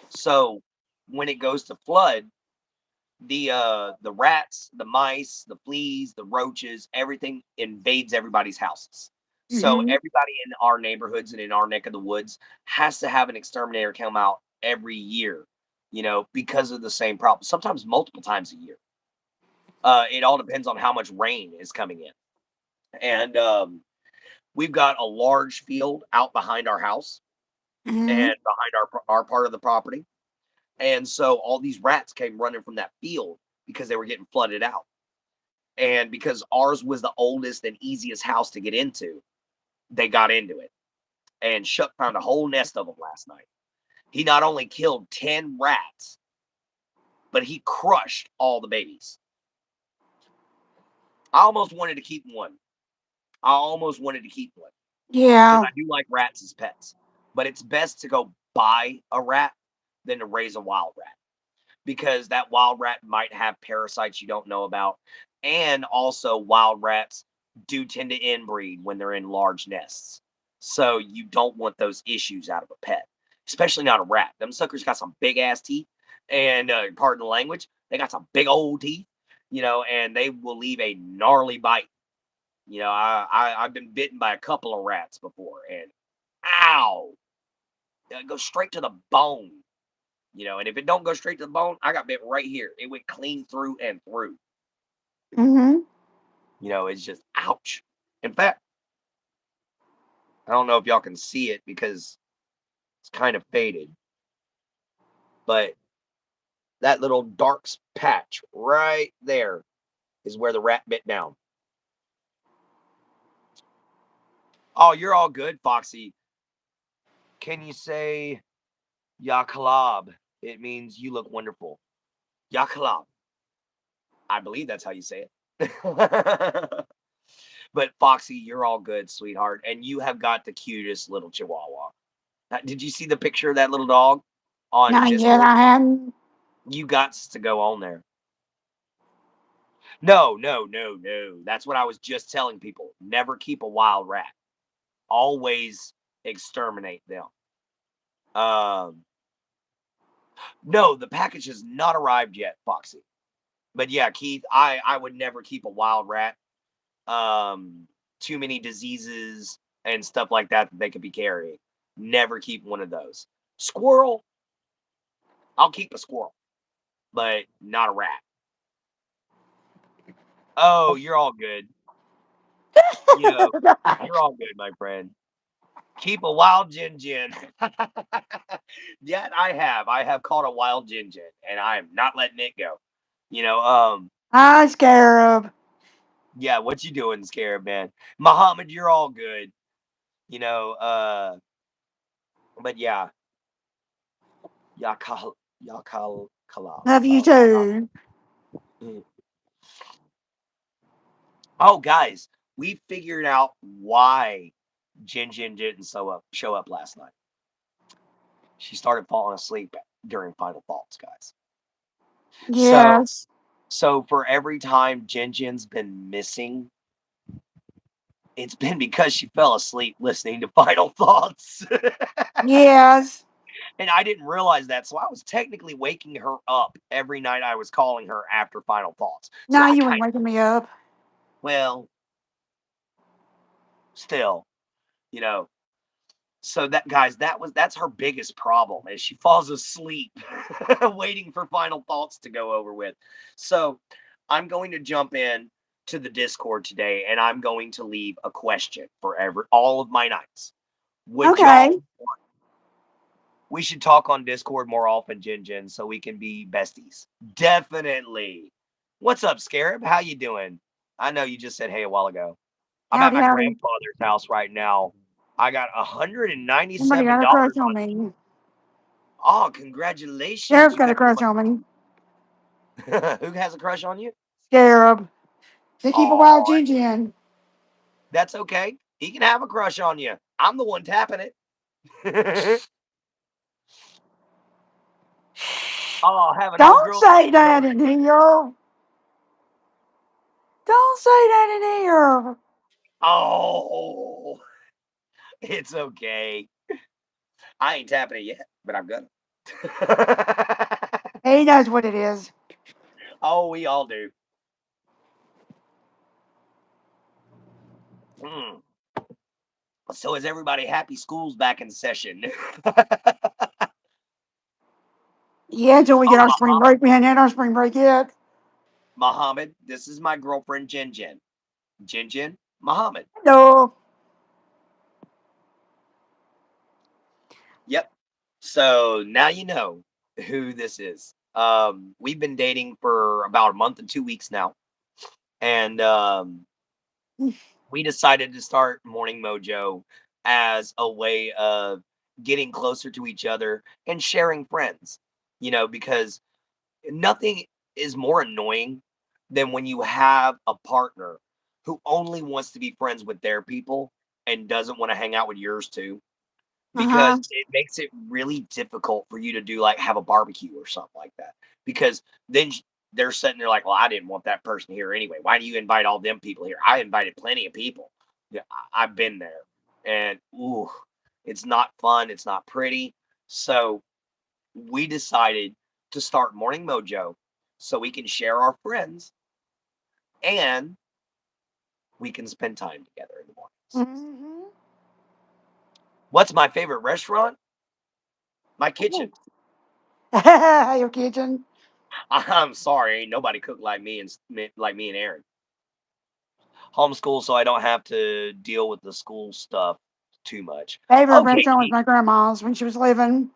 [SPEAKER 1] So when it goes to flood, the rats, the mice, the fleas, the roaches, everything invades everybody's houses. So
[SPEAKER 2] Mm-hmm.
[SPEAKER 1] everybody in our neighborhoods and in our neck of the woods has to have an exterminator come out every year, because of the same problem. Sometimes multiple times a year. It all depends on how much rain is coming in. And we've got a large field out behind our house and
[SPEAKER 2] Mm-hmm.
[SPEAKER 1] behind our part of the property. And so all these rats came running from that field because they were getting flooded out. And because ours was the oldest and easiest house to get into, they got into it. And Shuck found a whole nest of them last night. He not only killed 10 rats, but he crushed all the babies. I almost wanted to keep one. I almost wanted to keep one because
[SPEAKER 2] Yeah.
[SPEAKER 1] I do like rats as pets. But it's best to go buy a rat than to raise a wild rat because that wild rat might have parasites you don't know about. And also, wild rats do tend to inbreed when they're in large nests. So you don't want those issues out of a pet, especially not a rat. Them suckers got some big ass teeth, and pardon the language, they got some big old teeth, and they will leave a gnarly bite. I've been bitten by a couple of rats before, and ow, it goes straight to the bone. And if it don't go straight to the bone, I got bit right here. It went clean through and through.
[SPEAKER 2] Mm-hmm.
[SPEAKER 1] It's just ouch. In fact, I don't know if y'all can see it because it's kind of faded, but that little dark patch right there is where the rat bit down. Oh, you're all good, Foxy. Can you say Yakalab? It means you look wonderful. Yakalab. I believe that's how you say it. But Foxy, you're all good, sweetheart, and you have got the cutest little Chihuahua. Did you see the picture of that little dog on
[SPEAKER 2] Not yet.
[SPEAKER 1] Discord?
[SPEAKER 2] I hadn't.
[SPEAKER 1] You got to go on there. No, no, no, no. That's what I was just telling people. Never keep a wild rat. Always exterminate them. Um, no, the package has not arrived yet, Foxy. But yeah, Keith, I would never keep a wild rat. Um, Too many diseases and stuff like that they could be carrying. Never keep one of those. Squirrel, I'll keep a squirrel, but not a rat. Oh, you're all good. You know, you're all good, my friend. Keep a wild Jin Jin. Yeah, I have. I have caught a wild Jin Jin, and I am not letting it go. You know,
[SPEAKER 2] Hi, Scarab.
[SPEAKER 1] yeah, what you doing, Scarab Man? Muhammad, you're all good. You know, but yeah, Yakal Yakal Kala.
[SPEAKER 2] Love you too.
[SPEAKER 1] Oh, guys, we figured out why Jin Jin didn't show up last night. She started falling asleep during final thoughts, guys. So
[SPEAKER 2] Yes.
[SPEAKER 1] so for every time Jin Jin's been missing, it's been because she fell asleep listening to final thoughts.
[SPEAKER 2] Yes.
[SPEAKER 1] And I didn't realize that. So I was technically waking her up every night I was calling her after final thoughts. So
[SPEAKER 2] No,
[SPEAKER 1] I
[SPEAKER 2] you
[SPEAKER 1] kind
[SPEAKER 2] weren't waking me up.
[SPEAKER 1] well, still, you know, so that guys, that's her biggest problem is she falls asleep waiting for final thoughts to go over with. So I'm going to jump in to the Discord today and I'm going to leave a question for all of my nights. Would y'all
[SPEAKER 2] Okay.
[SPEAKER 1] we should talk on Discord more often, Jin Jin, so we can be besties. Definitely. What's up, Scarab? How you doing? I know you just said hey a while ago. I'm at
[SPEAKER 2] Howdy,
[SPEAKER 1] my
[SPEAKER 2] howdy.
[SPEAKER 1] grandfather's house right now. I got
[SPEAKER 2] Somebody got a
[SPEAKER 1] $197
[SPEAKER 2] crush on
[SPEAKER 1] on.
[SPEAKER 2] me.
[SPEAKER 1] Oh, congratulations!
[SPEAKER 2] Scarab's
[SPEAKER 1] You
[SPEAKER 2] got a
[SPEAKER 1] got
[SPEAKER 2] crush on me.
[SPEAKER 1] who has a crush on you?
[SPEAKER 2] Scarab. They keep a wild
[SPEAKER 1] Oh,
[SPEAKER 2] Gin.
[SPEAKER 1] that's okay. He can have a crush on you. I'm the one tapping it. Oh, having
[SPEAKER 2] Don't
[SPEAKER 1] homegirls
[SPEAKER 2] say that
[SPEAKER 1] going.
[SPEAKER 2] in here. Don't say that in here.
[SPEAKER 1] Oh, it's okay. I ain't tapping it yet, but I'm gonna.
[SPEAKER 2] He knows what it is.
[SPEAKER 1] Oh, we all do. Mm. So is everybody happy? School's back in session.
[SPEAKER 2] Yeah, until we get
[SPEAKER 1] Oh,
[SPEAKER 2] our spring break. We hadn't had our spring break yet.
[SPEAKER 1] Muhammad, this is my girlfriend Jin Jin. Jin Jin, Muhammad.
[SPEAKER 2] No.
[SPEAKER 1] Yep. So now you know who this is. We've been dating for about a month and 2 weeks now, and we decided to start Morning Mojo as a way of getting closer to each other and sharing friends. You know, because nothing is more annoying than when you have a partner who only wants to be friends with their people and doesn't want to hang out with yours too,
[SPEAKER 2] Uh huh.
[SPEAKER 1] because it makes it really difficult for you to do like have a barbecue or something like that. Because then they're sitting there like, well, I didn't want that person here anyway. Why do you invite all them people here? I invited plenty of people. Yeah, I've been there, and ooh, it's not fun. It's not pretty. So we decided to start Morning Mojo so we can share our friends and we can spend time together in the mornings.
[SPEAKER 2] Mm-hmm.
[SPEAKER 1] What's my favorite restaurant? My kitchen.
[SPEAKER 2] Your kitchen.
[SPEAKER 1] I'm sorry, ain't nobody cook like me and Aaron. Homeschool, so I don't have to deal with the school stuff too much.
[SPEAKER 2] Favorite
[SPEAKER 1] Okay,
[SPEAKER 2] restaurant was
[SPEAKER 1] Keith.
[SPEAKER 2] my grandma's when she was living.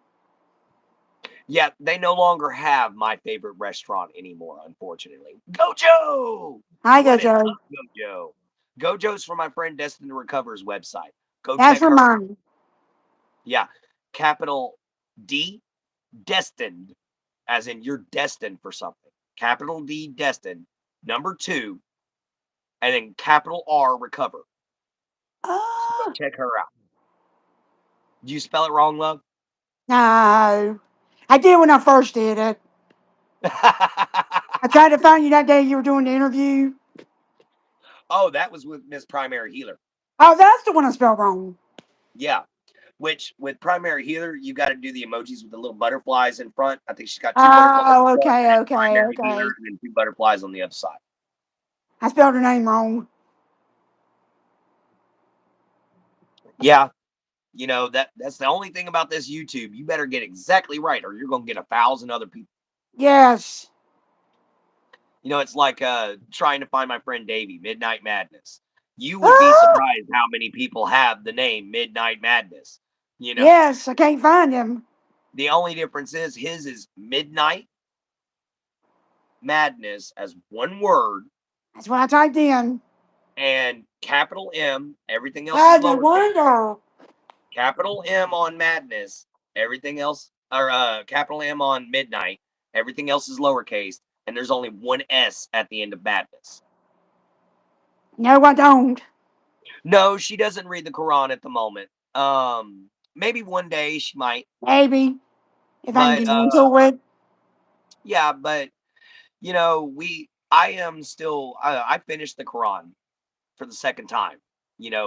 [SPEAKER 1] Yeah, they no longer have my favorite restaurant anymore, unfortunately. Gojo!
[SPEAKER 2] Hi,
[SPEAKER 1] What is
[SPEAKER 2] Gojo.
[SPEAKER 1] up, Gojo? Gojo's from my friend Destin to Recover's website. Go
[SPEAKER 2] That's
[SPEAKER 1] check
[SPEAKER 2] for
[SPEAKER 1] her.
[SPEAKER 2] mine.
[SPEAKER 1] Yeah, capital D, destined, as in you're destined for something. Capital D, destined. Number two, and then capital R recover. So go
[SPEAKER 2] Oh,
[SPEAKER 1] check her out. Did you spell it wrong, love?
[SPEAKER 2] no. I did when I first did it. I tried to find you that day you were doing the interview.
[SPEAKER 1] Oh, that was with Miss Primary Healer.
[SPEAKER 2] Oh, that's the one I spelled wrong.
[SPEAKER 1] Yeah. Which with Primary Healer, you got to do the emojis with the little butterflies in front. I think she's got two butterflies in
[SPEAKER 2] Oh,
[SPEAKER 1] front, and
[SPEAKER 2] okay,
[SPEAKER 1] then
[SPEAKER 2] okay,
[SPEAKER 1] Primary Healer,
[SPEAKER 2] okay.
[SPEAKER 1] and then two butterflies on the other side.
[SPEAKER 2] I spelled her name wrong.
[SPEAKER 1] Yeah. That's the only thing about this YouTube. You better get exactly right, or you're gonna get 1,000 other people.
[SPEAKER 2] Yes.
[SPEAKER 1] It's like trying to find my friend Davey, Midnight Madness. You would be
[SPEAKER 2] Ah,
[SPEAKER 1] surprised how many people have the name Midnight Madness. You know,
[SPEAKER 2] yes, I can't find him.
[SPEAKER 1] the only difference is his is Midnight Madness as one word
[SPEAKER 2] That's what I typed in.
[SPEAKER 1] and capital M. Everything else is
[SPEAKER 2] Oh, no
[SPEAKER 1] lowercase.
[SPEAKER 2] wonder.
[SPEAKER 1] Capital M on Madness. Everything else, or capital M on Midnight. Everything else is lowercase, and there's only one S at the end of Madness.
[SPEAKER 2] No, I don't.
[SPEAKER 1] No, she doesn't read the Quran at the moment. Maybe one day she might,
[SPEAKER 2] Maybe. If I can
[SPEAKER 1] but
[SPEAKER 2] get into it.
[SPEAKER 1] yeah, but I am still. I finished the Quran for the second time.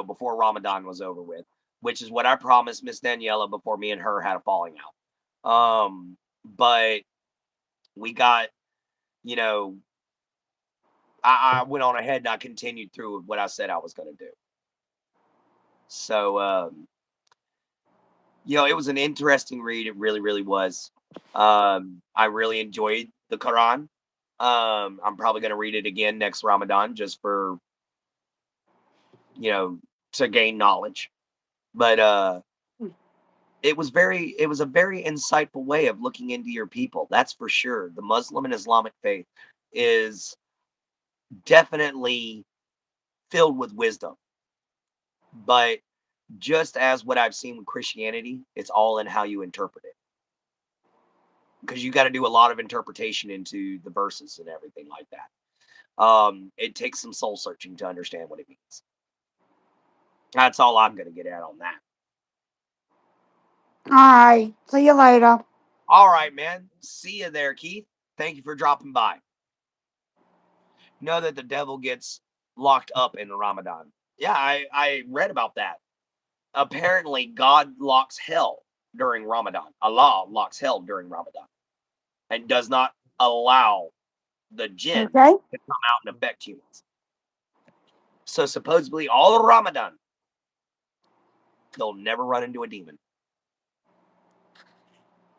[SPEAKER 1] Before Ramadan was over with, which is what I promised Miss Daniela before me and her had a falling out. But we got, you know, I went on ahead and I continued through what I said I was going to do. So, it was an interesting read. It really, really was. I really enjoyed the Quran. I'm probably going to read it again next Ramadan just for, you know, to gain knowledge. But it was a very insightful way of looking into your people. That's for sure. The Muslim and Islamic faith is definitely filled with wisdom. But just as what I've seen with Christianity, it's all in how you interpret it. Because you got to do a lot of interpretation into the verses and everything like that. It takes some soul searching to understand what it means. That's all I'm going to get at on that.
[SPEAKER 2] All right. See you later.
[SPEAKER 1] All right, man. See you there, Keith. Thank you for dropping by. Know that the devil gets locked up in Ramadan. Yeah, I read about that. Apparently, God locks hell during Ramadan. Allah locks hell during Ramadan and does not allow the jinn
[SPEAKER 2] Okay.
[SPEAKER 1] to come out and affect humans. So supposedly all of Ramadan, they'll never run into a demon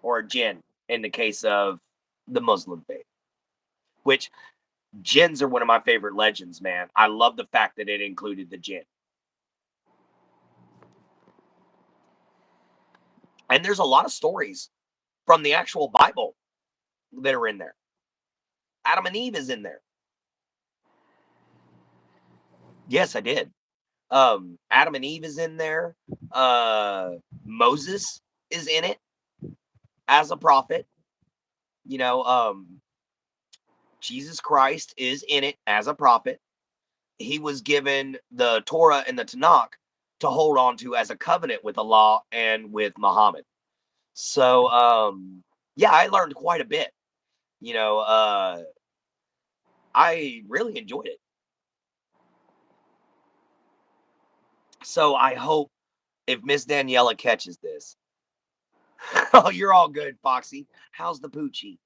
[SPEAKER 1] or a jinn in the case of the Muslim faith. Which jinns are one of my favorite legends, man. I love the fact that it included the jinn. And there's a lot of stories from the actual Bible that are in there. Adam and Eve is in there. Yes, I did. Adam and Eve is in there. Uh, Moses is in it as a prophet. You know, Jesus Christ is in it as a prophet. He was given the Torah and the Tanakh to hold on to as a covenant with Allah and with Muhammad. So, yeah, I learned quite a bit. You know, I really enjoyed it. So I hope if Miss Daniela catches this. Oh, you're all good, Foxy. How's the poochie?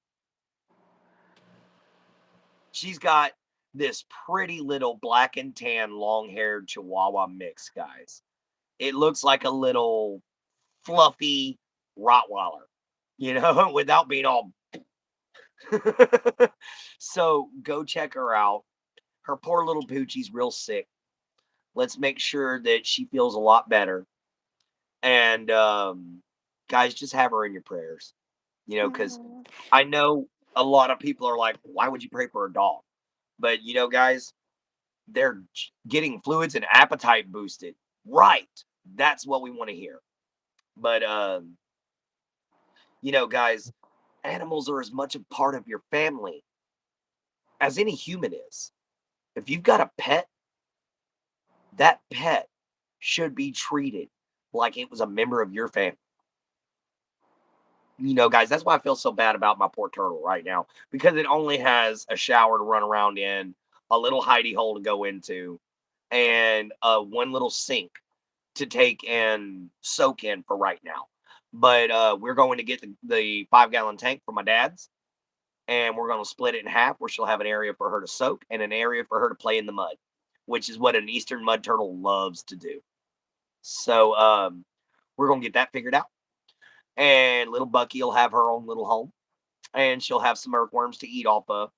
[SPEAKER 1] She's got this pretty little black and tan long haired Chihuahua mix, guys. It looks like a little fluffy Rottweiler, without being all. So go check her out. Her poor little poochie's real sick. Let's make sure that she feels a lot better. And guys, just have her in your prayers, because I know a lot of people are like, why would you pray for a dog? But, guys, they're getting fluids and appetite boosted. Right. That's what we want to hear. But, guys, animals are as much a part of your family as any human is. If you've got a pet, that pet should be treated like it was a member of your family. Guys, that's why I feel so bad about my poor turtle right now because it only has a shower to run around in, a little hidey hole to go into, and one little sink to take and soak in for right now. But we're going to get the 5 gallon tank for my dad's, and we're going to split it in half where she'll have an area for her to soak and an area for her to play in the mud, which is what an eastern mud turtle loves to do. So we're going to get that figured out. And little Bucky will have her own little home, and she'll have some earthworms to eat off of,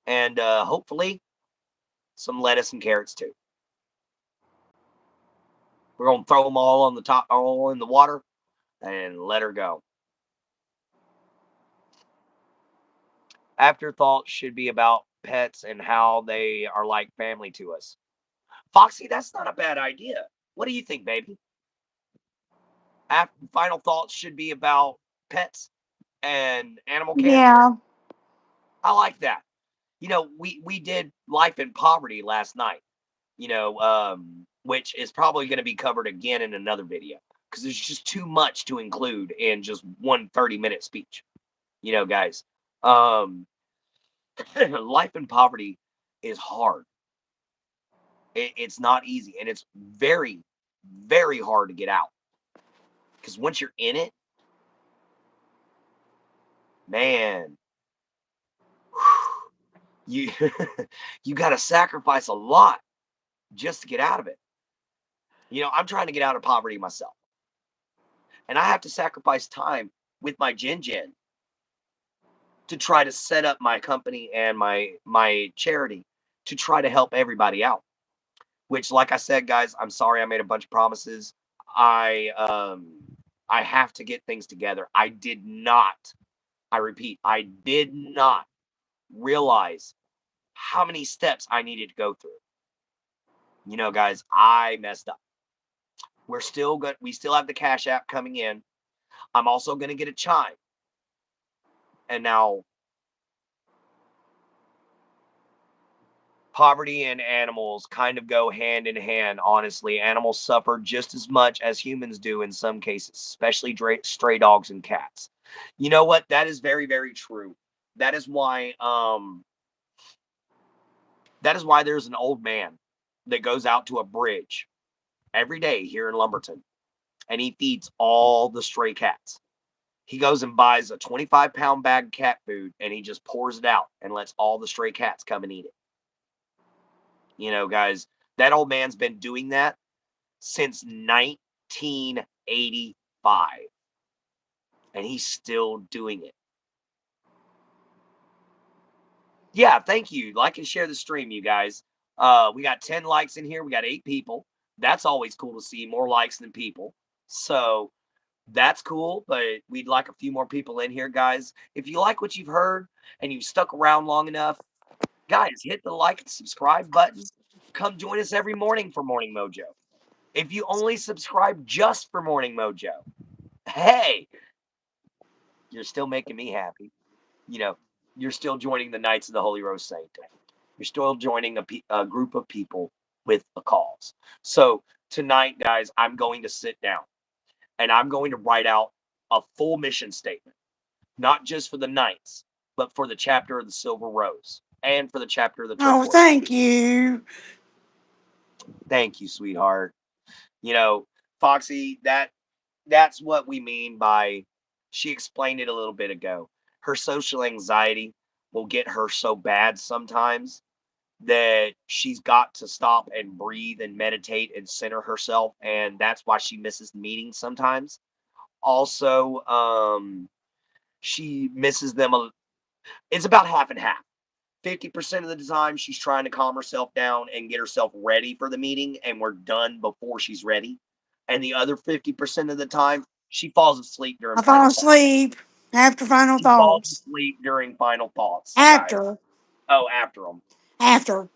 [SPEAKER 1] and hopefully some lettuce and carrots too. We're gonna throw them all on the top, all in the water, and let her go. Afterthoughts should be about pets and how they are like family to us. Foxy, that's not a bad idea. What do you think, baby? Final thoughts should be about pets and animal care.
[SPEAKER 2] Yeah.
[SPEAKER 1] I like that. We did life in poverty last night. Which is probably going to be covered again in another video because there's just too much to include in just one 30-minute speech. Guys, um, life in poverty is hard. It's not easy, and it's very, very hard to get out because once you're in it, man, you you got to sacrifice a lot just to get out of it. I'm trying to get out of poverty myself, and I have to sacrifice time with my Jen to try to set up my company and my charity to try to help everybody out. Which, like I said, guys, I'm sorry I made a bunch of promises. I have to get things together. I did not, I repeat, I did not realize how many steps I needed to go through. Guys, I messed up. We're still good. We still have the Cash App coming in. I'm also going to get a chime. And now poverty and animals kind of go hand in hand, honestly. Animals suffer just as much as humans do in some cases, especially stray dogs and cats. You know what? That is very, very true. That is why there's an old man that goes out to a bridge every day here in Lumberton and he feeds all the stray cats. He goes and buys a 25-pound bag of cat food and he just pours it out and lets all the stray cats come and eat it. Guys, that old man's been doing that since 1985, and he's still doing it. Yeah, thank you. Like and share the stream, you guys. We got 10 likes in here. We got 8 people. That's always cool to see, more likes than people. So that's cool, but we'd like a few more people in here, guys. If you like what you've heard and you've stuck around long enough, guys, hit the like and subscribe button. Come join us every morning for Morning Mojo. If you only subscribe just for Morning Mojo, hey, you're still making me happy. You know, you're still joining the Knights of the Holy Rose Sanctum. You're still joining a group of people with a cause. So tonight, guys, I'm going to sit down and I'm going to write out a full mission statement, not just for the Knights, but for the chapter of the Silver Rose and for the chapter of the
[SPEAKER 2] Oh,
[SPEAKER 1] Turquoise.
[SPEAKER 2] thank you.
[SPEAKER 1] Thank you, sweetheart. Foxy, that's what we mean by, she explained it a little bit ago. Her social anxiety will get her so bad sometimes that she's got to stop and breathe and meditate and center herself, and that's why she misses meetings sometimes. Also, she misses them. It's about half and half. 50% of the time, she's trying to calm herself down and get herself ready for the meeting, and we're done before she's ready. And the other 50% of the time, she falls asleep during
[SPEAKER 2] I fall
[SPEAKER 1] final thoughts.
[SPEAKER 2] asleep after final
[SPEAKER 1] She falls
[SPEAKER 2] thoughts.
[SPEAKER 1] asleep during final thoughts, guys.
[SPEAKER 2] After.
[SPEAKER 1] Oh, after them.
[SPEAKER 2] After.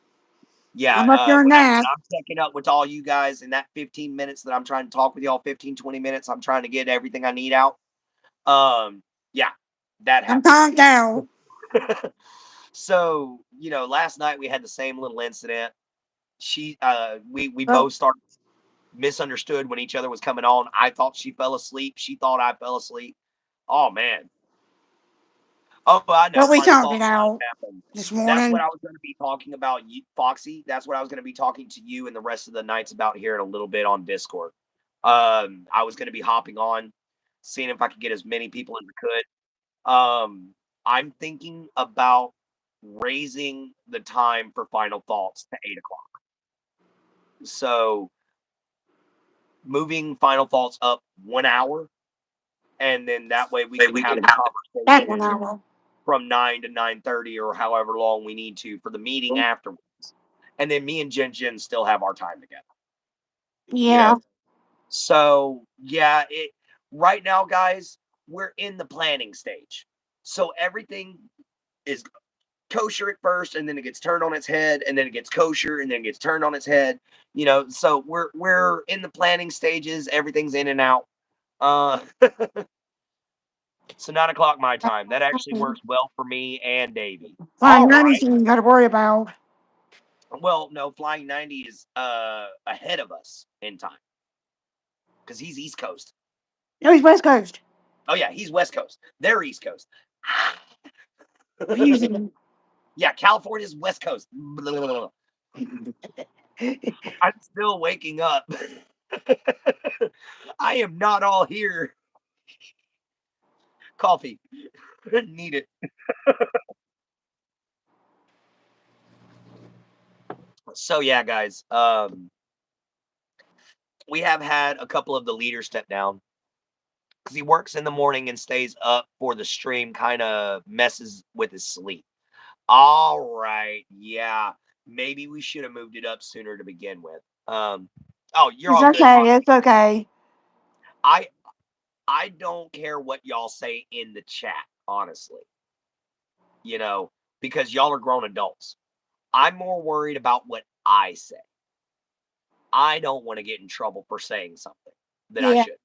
[SPEAKER 1] Yeah,
[SPEAKER 2] I'm up during
[SPEAKER 1] when
[SPEAKER 2] that.
[SPEAKER 1] I'm checking up with all you guys in that 15 minutes that I'm trying to talk with y'all, 15, 20 minutes, I'm trying to get everything I need out. Yeah, that
[SPEAKER 2] I'm
[SPEAKER 1] happens.
[SPEAKER 2] conked out.
[SPEAKER 1] So, last night we had the same little incident. We
[SPEAKER 2] Oh,
[SPEAKER 1] both started misunderstood when each other was coming on. I thought she fell asleep. She thought I fell asleep. Oh man. Oh, I know.
[SPEAKER 2] what we
[SPEAKER 1] Final thought
[SPEAKER 2] talking about
[SPEAKER 1] happened.
[SPEAKER 2] this
[SPEAKER 1] That's what
[SPEAKER 2] morning?
[SPEAKER 1] I was going to be talking about, you, Foxy. That's what I was going to be talking to you and the rest of the nights about here in a little bit on Discord. I was going to be hopping on, seeing if I could get as many people as I could. I'm thinking about raising the time for final thoughts to 8 o'clock. So moving final thoughts up 1 hour, and then that way we can have the
[SPEAKER 2] That one
[SPEAKER 1] conversation
[SPEAKER 2] hour.
[SPEAKER 1] from 9 to 9:30 or however long we need to for the meeting afterwards. And then me and Jen still have our time together. You
[SPEAKER 2] Yeah.
[SPEAKER 1] know, so yeah, it right now, guys, we're in the planning stage. So everything is kosher at first, and then it gets turned on its head, and then it gets kosher, and then it gets turned on its head. So we're in the planning stages. Everything's in and out. Uh, so 9 o'clock my time. That actually works well for me and Davey.
[SPEAKER 2] Fine,
[SPEAKER 1] All
[SPEAKER 2] none
[SPEAKER 1] right.
[SPEAKER 2] anything you got to worry about.
[SPEAKER 1] Well, no, Flying 90 is ahead of us in time because he's East Coast.
[SPEAKER 2] No, he's West Coast.
[SPEAKER 1] Oh yeah, he's West Coast. They're East Coast.
[SPEAKER 2] Confusing.
[SPEAKER 1] Yeah, California's West Coast. I'm still waking up. I am not all here. Coffee. Need it. So yeah, guys. We have had a couple of the leaders step down because he works in the morning and stays up for the stream, kind of messes with his sleep. All right. Yeah. Maybe we should have moved it up sooner to begin with. Oh, you're
[SPEAKER 2] It's
[SPEAKER 1] all good,
[SPEAKER 2] okay.
[SPEAKER 1] Foxy.
[SPEAKER 2] It's okay.
[SPEAKER 1] I I don't care what y'all say in the chat, honestly. You know, because y'all are grown adults. I'm more worried about what I say. I don't want to get in trouble for saying something that I
[SPEAKER 2] Yeah.
[SPEAKER 1] should.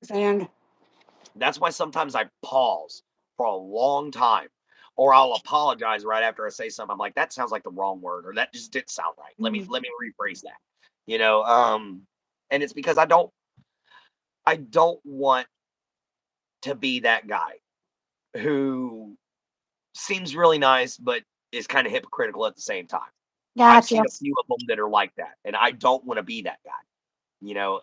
[SPEAKER 2] And
[SPEAKER 1] That's why sometimes I pause for a long time, or I'll apologize right after I say something. I'm like, that sounds like the wrong word, or that just didn't sound right. Let me rephrase that. You know, and it's because I don't want to be that guy who seems really nice but is kind of hypocritical at the same time. I've
[SPEAKER 2] gotcha.
[SPEAKER 1] seen a few of them that are like that, and I don't want to be that guy.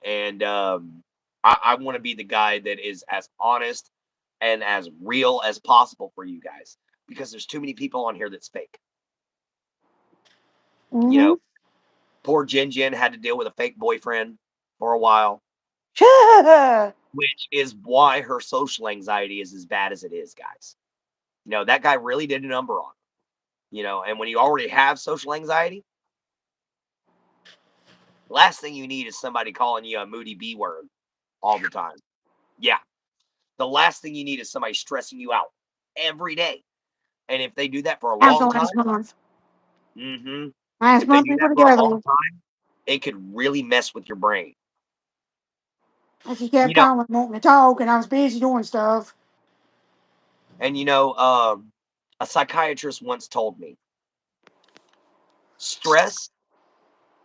[SPEAKER 1] And I want to be the guy that is as honest and as real as possible for you guys because there's too many people on here that's fake. You
[SPEAKER 2] Mm-hmm.
[SPEAKER 1] know, poor Jen had to deal with a fake boyfriend for a while, which is why her social anxiety is as bad as it is, guys. That guy really did a number on her. And when you already have social anxiety, last thing you need is somebody calling you a moody B word all the time. Yeah. The last thing you need is somebody stressing you out every day. And if they do that for a
[SPEAKER 2] After
[SPEAKER 1] long time,
[SPEAKER 2] last month.
[SPEAKER 1] hmm
[SPEAKER 2] Last
[SPEAKER 1] if they
[SPEAKER 2] month
[SPEAKER 1] do
[SPEAKER 2] we
[SPEAKER 1] that
[SPEAKER 2] were
[SPEAKER 1] for a long
[SPEAKER 2] together.
[SPEAKER 1] time, it could really mess with your brain.
[SPEAKER 2] And she
[SPEAKER 1] You
[SPEAKER 2] kept
[SPEAKER 1] know,
[SPEAKER 2] calling, wanting to talk, and I was busy doing stuff.
[SPEAKER 1] and a psychiatrist once told me stress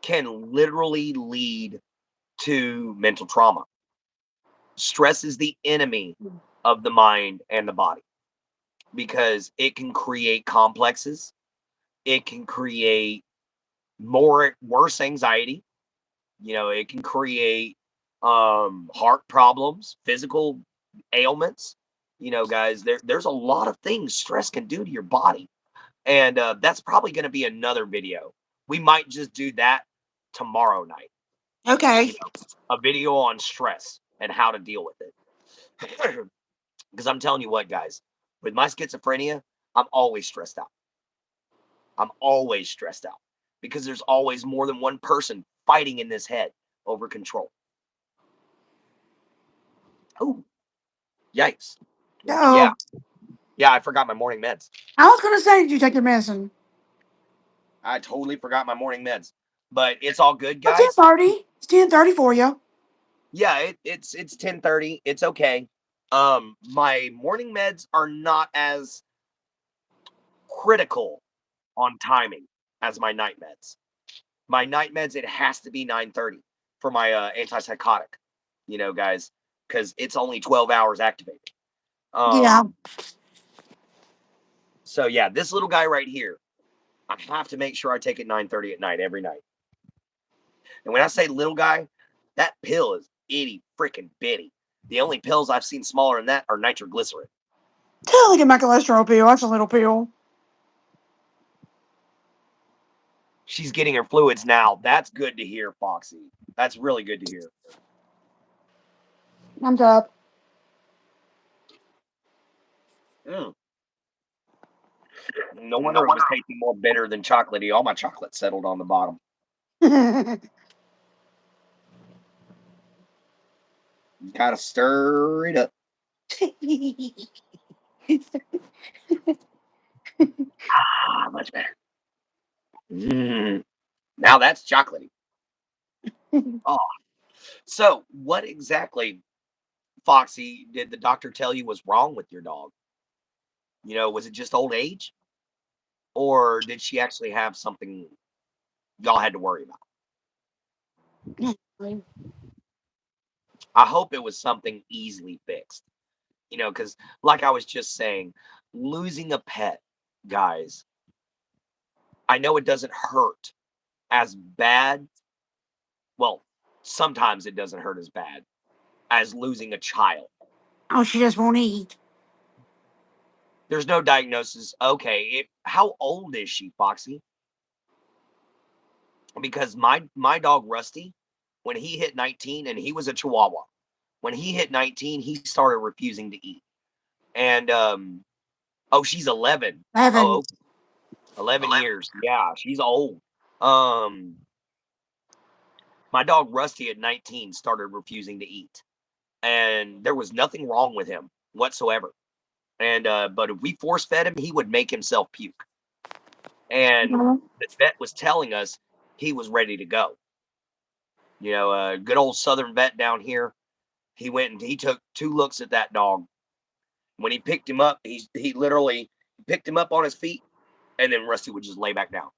[SPEAKER 1] can literally lead to mental trauma. Stress is the enemy of the mind and the body because it can create complexes. It can create worse anxiety. It can create heart problems, physical ailments. Guys, there's a lot of things stress can do to your body. And that's probably going to be another video. We might just do that tomorrow night.
[SPEAKER 2] Okay.
[SPEAKER 1] A video on stress and how to deal with it. Because I'm telling you what, guys, with my schizophrenia, I'm always stressed out. I'm always stressed out because there's always more than one person fighting in this head over control. Oh, yikes. Yeah.
[SPEAKER 2] Oh,
[SPEAKER 1] Yeah, I forgot my morning meds.
[SPEAKER 2] I was gonna say, did you take your medicine?
[SPEAKER 1] I totally forgot my morning meds. But it's all good,
[SPEAKER 2] Oh, ten
[SPEAKER 1] guys.
[SPEAKER 2] thirty. It's 10:30 for you.
[SPEAKER 1] Yeah, it's 10:30. It's okay. My morning meds are not as critical on timing as my night meds. My night meds, it has to be 9:30 for my antipsychotic, guys, because it's only 12 hours activated.
[SPEAKER 2] Yeah.
[SPEAKER 1] So yeah, this little guy right here, I have to make sure I take it 9:30 at night every night. And when I say little guy, that pill is itty freaking bitty. The only pills I've seen smaller than that are nitroglycerin.
[SPEAKER 2] Look at my cholesterol pill. That's a little pill.
[SPEAKER 1] She's getting her fluids now. That's good to hear, Foxy. That's really good to hear.
[SPEAKER 2] I'm up.
[SPEAKER 1] Mm. No wonder it was tasting more bitter than chocolatey. All my chocolate settled on the bottom. Gotta stir it up. Ah, much better. Mm. Now that's chocolatey. Oh, so what exactly, Foxy, did the doctor tell you was wrong with your dog? Was it just old age? Or did she actually have something y'all had to worry about? I hope it was something easily fixed, because like I was just saying, losing a pet, guys, I know it doesn't hurt as bad. Well, sometimes it doesn't hurt as bad as losing a child.
[SPEAKER 2] Oh, she just won't eat.
[SPEAKER 1] There's no diagnosis. Okay, how old is she, Foxy? Because my dog Rusty, when he hit 19, and he was a Chihuahua, when he hit 19, he started refusing to eat. And oh, she's 11. Oh,
[SPEAKER 2] 11.
[SPEAKER 1] okay. 11 years. Yeah, she's old. Um, my dog Rusty at 19 started refusing to eat, and there was nothing wrong with him whatsoever. And but if we force fed him, he would make himself puke. And the vet was telling us he was ready to go. A good old Southern vet down here. He went and he took two looks at that dog. When he picked him up, he literally picked him up on his feet, and then Rusty would just lay back down.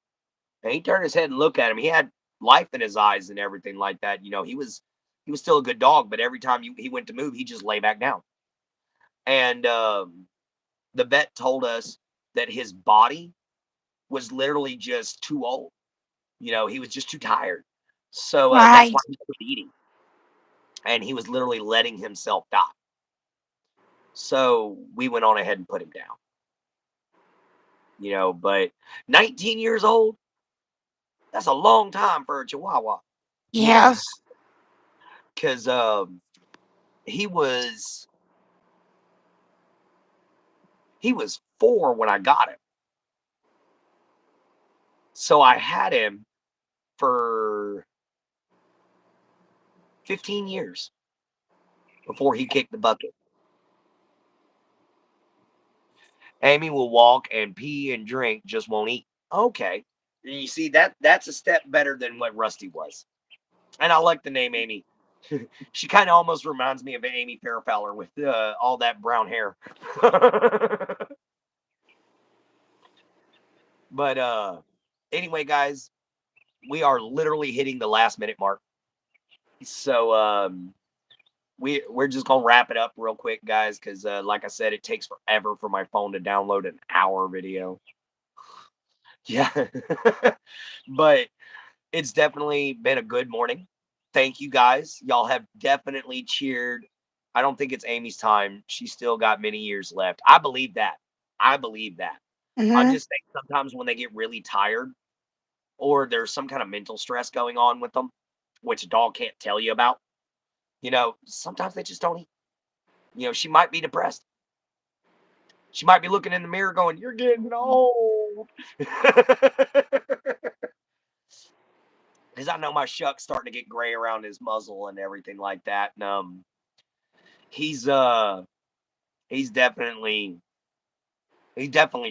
[SPEAKER 1] And he turned his head and looked at him. He had life in his eyes and everything like that. He was still a good dog, but every time he went to move, he just lay back down. And the vet told us that his body was literally just too old. He was just too tired. So that's
[SPEAKER 2] Right.
[SPEAKER 1] why he quit eating, and he was literally letting himself die. So we went on ahead and put him down. But 19 years old, that's a long time for a Chihuahua. You know,
[SPEAKER 2] Yes.
[SPEAKER 1] because he was he was 4 when I got him. So I had him for 15 years before he kicked the bucket. Amy will walk and pee and drink, just won't eat. Okay. You see that's a step better than what Rusty was. And I like the name Amy. She kind of almost reminds me of Amy Fairfowler with all that brown hair. But anyway, guys, we are literally hitting the last minute mark. So we're just gonna wrap it up real quick, guys, because like I said, it takes forever for my phone to download an hour video. Yeah. But it's definitely been a good morning. Thank you guys. Y'all have definitely cheered. I don't think it's Amy's time. She's still got many years left. I believe that. I believe that. I'm
[SPEAKER 2] Mm-hmm.
[SPEAKER 1] just saying sometimes when they get really tired or there's some kind of mental stress going on with them, which a dog can't tell you about, sometimes they just don't eat. She might be depressed. She might be looking in the mirror going, "You're getting old." Because I know my Shuck's starting to get gray around his muzzle and everything like that. And he's uh he's definitely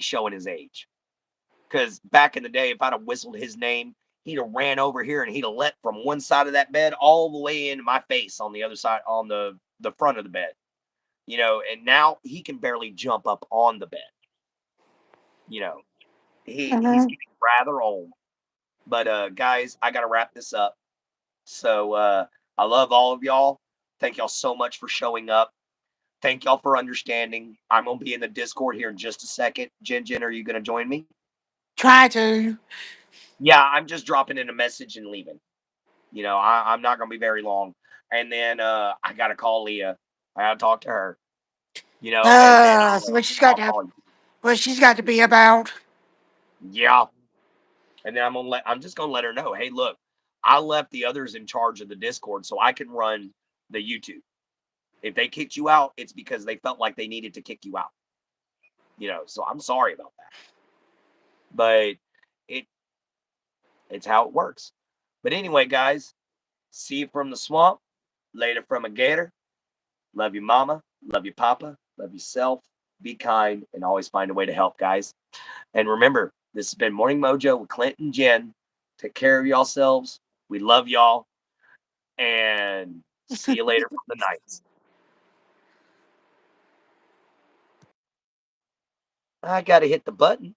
[SPEAKER 1] showing his age. Because back in the day, if I'd have whistled his name, he'd have ran over here and he'd have let from one side of that bed all the way into my face on the other side, on the front of the bed. And now he can barely jump up on the bed. You know, he's
[SPEAKER 2] Mm-hmm.
[SPEAKER 1] getting rather old. But guys, I gotta wrap this up. So I love all of y'all. Thank y'all so much for showing up. Thank y'all for understanding. I'm gonna be in the Discord here in just a second. Jen, are you gonna join me?
[SPEAKER 2] Try to.
[SPEAKER 1] Yeah, I'm just dropping in a message and leaving. I'm not gonna be very long. And then I gotta call Leah. I gotta talk to her. And then
[SPEAKER 2] So what she's got
[SPEAKER 1] I'll
[SPEAKER 2] to
[SPEAKER 1] call you.
[SPEAKER 2] what she's got to be about.
[SPEAKER 1] Yeah. And then I'm just gonna let her know, hey, look, I left the others in charge of the Discord so I can run the YouTube. If they kicked you out, it's because they felt like they needed to kick you out. So I'm sorry about that. But it it's how it works. But anyway, guys, see you from the swamp, later from a gator. Love your mama, love your papa, love yourself. Be kind and always find a way to help, guys. And remember, this has been Morning Mojo with Clint and Jen. Take care of yourselves. We love y'all. And see you later from the nights. I got to hit the button.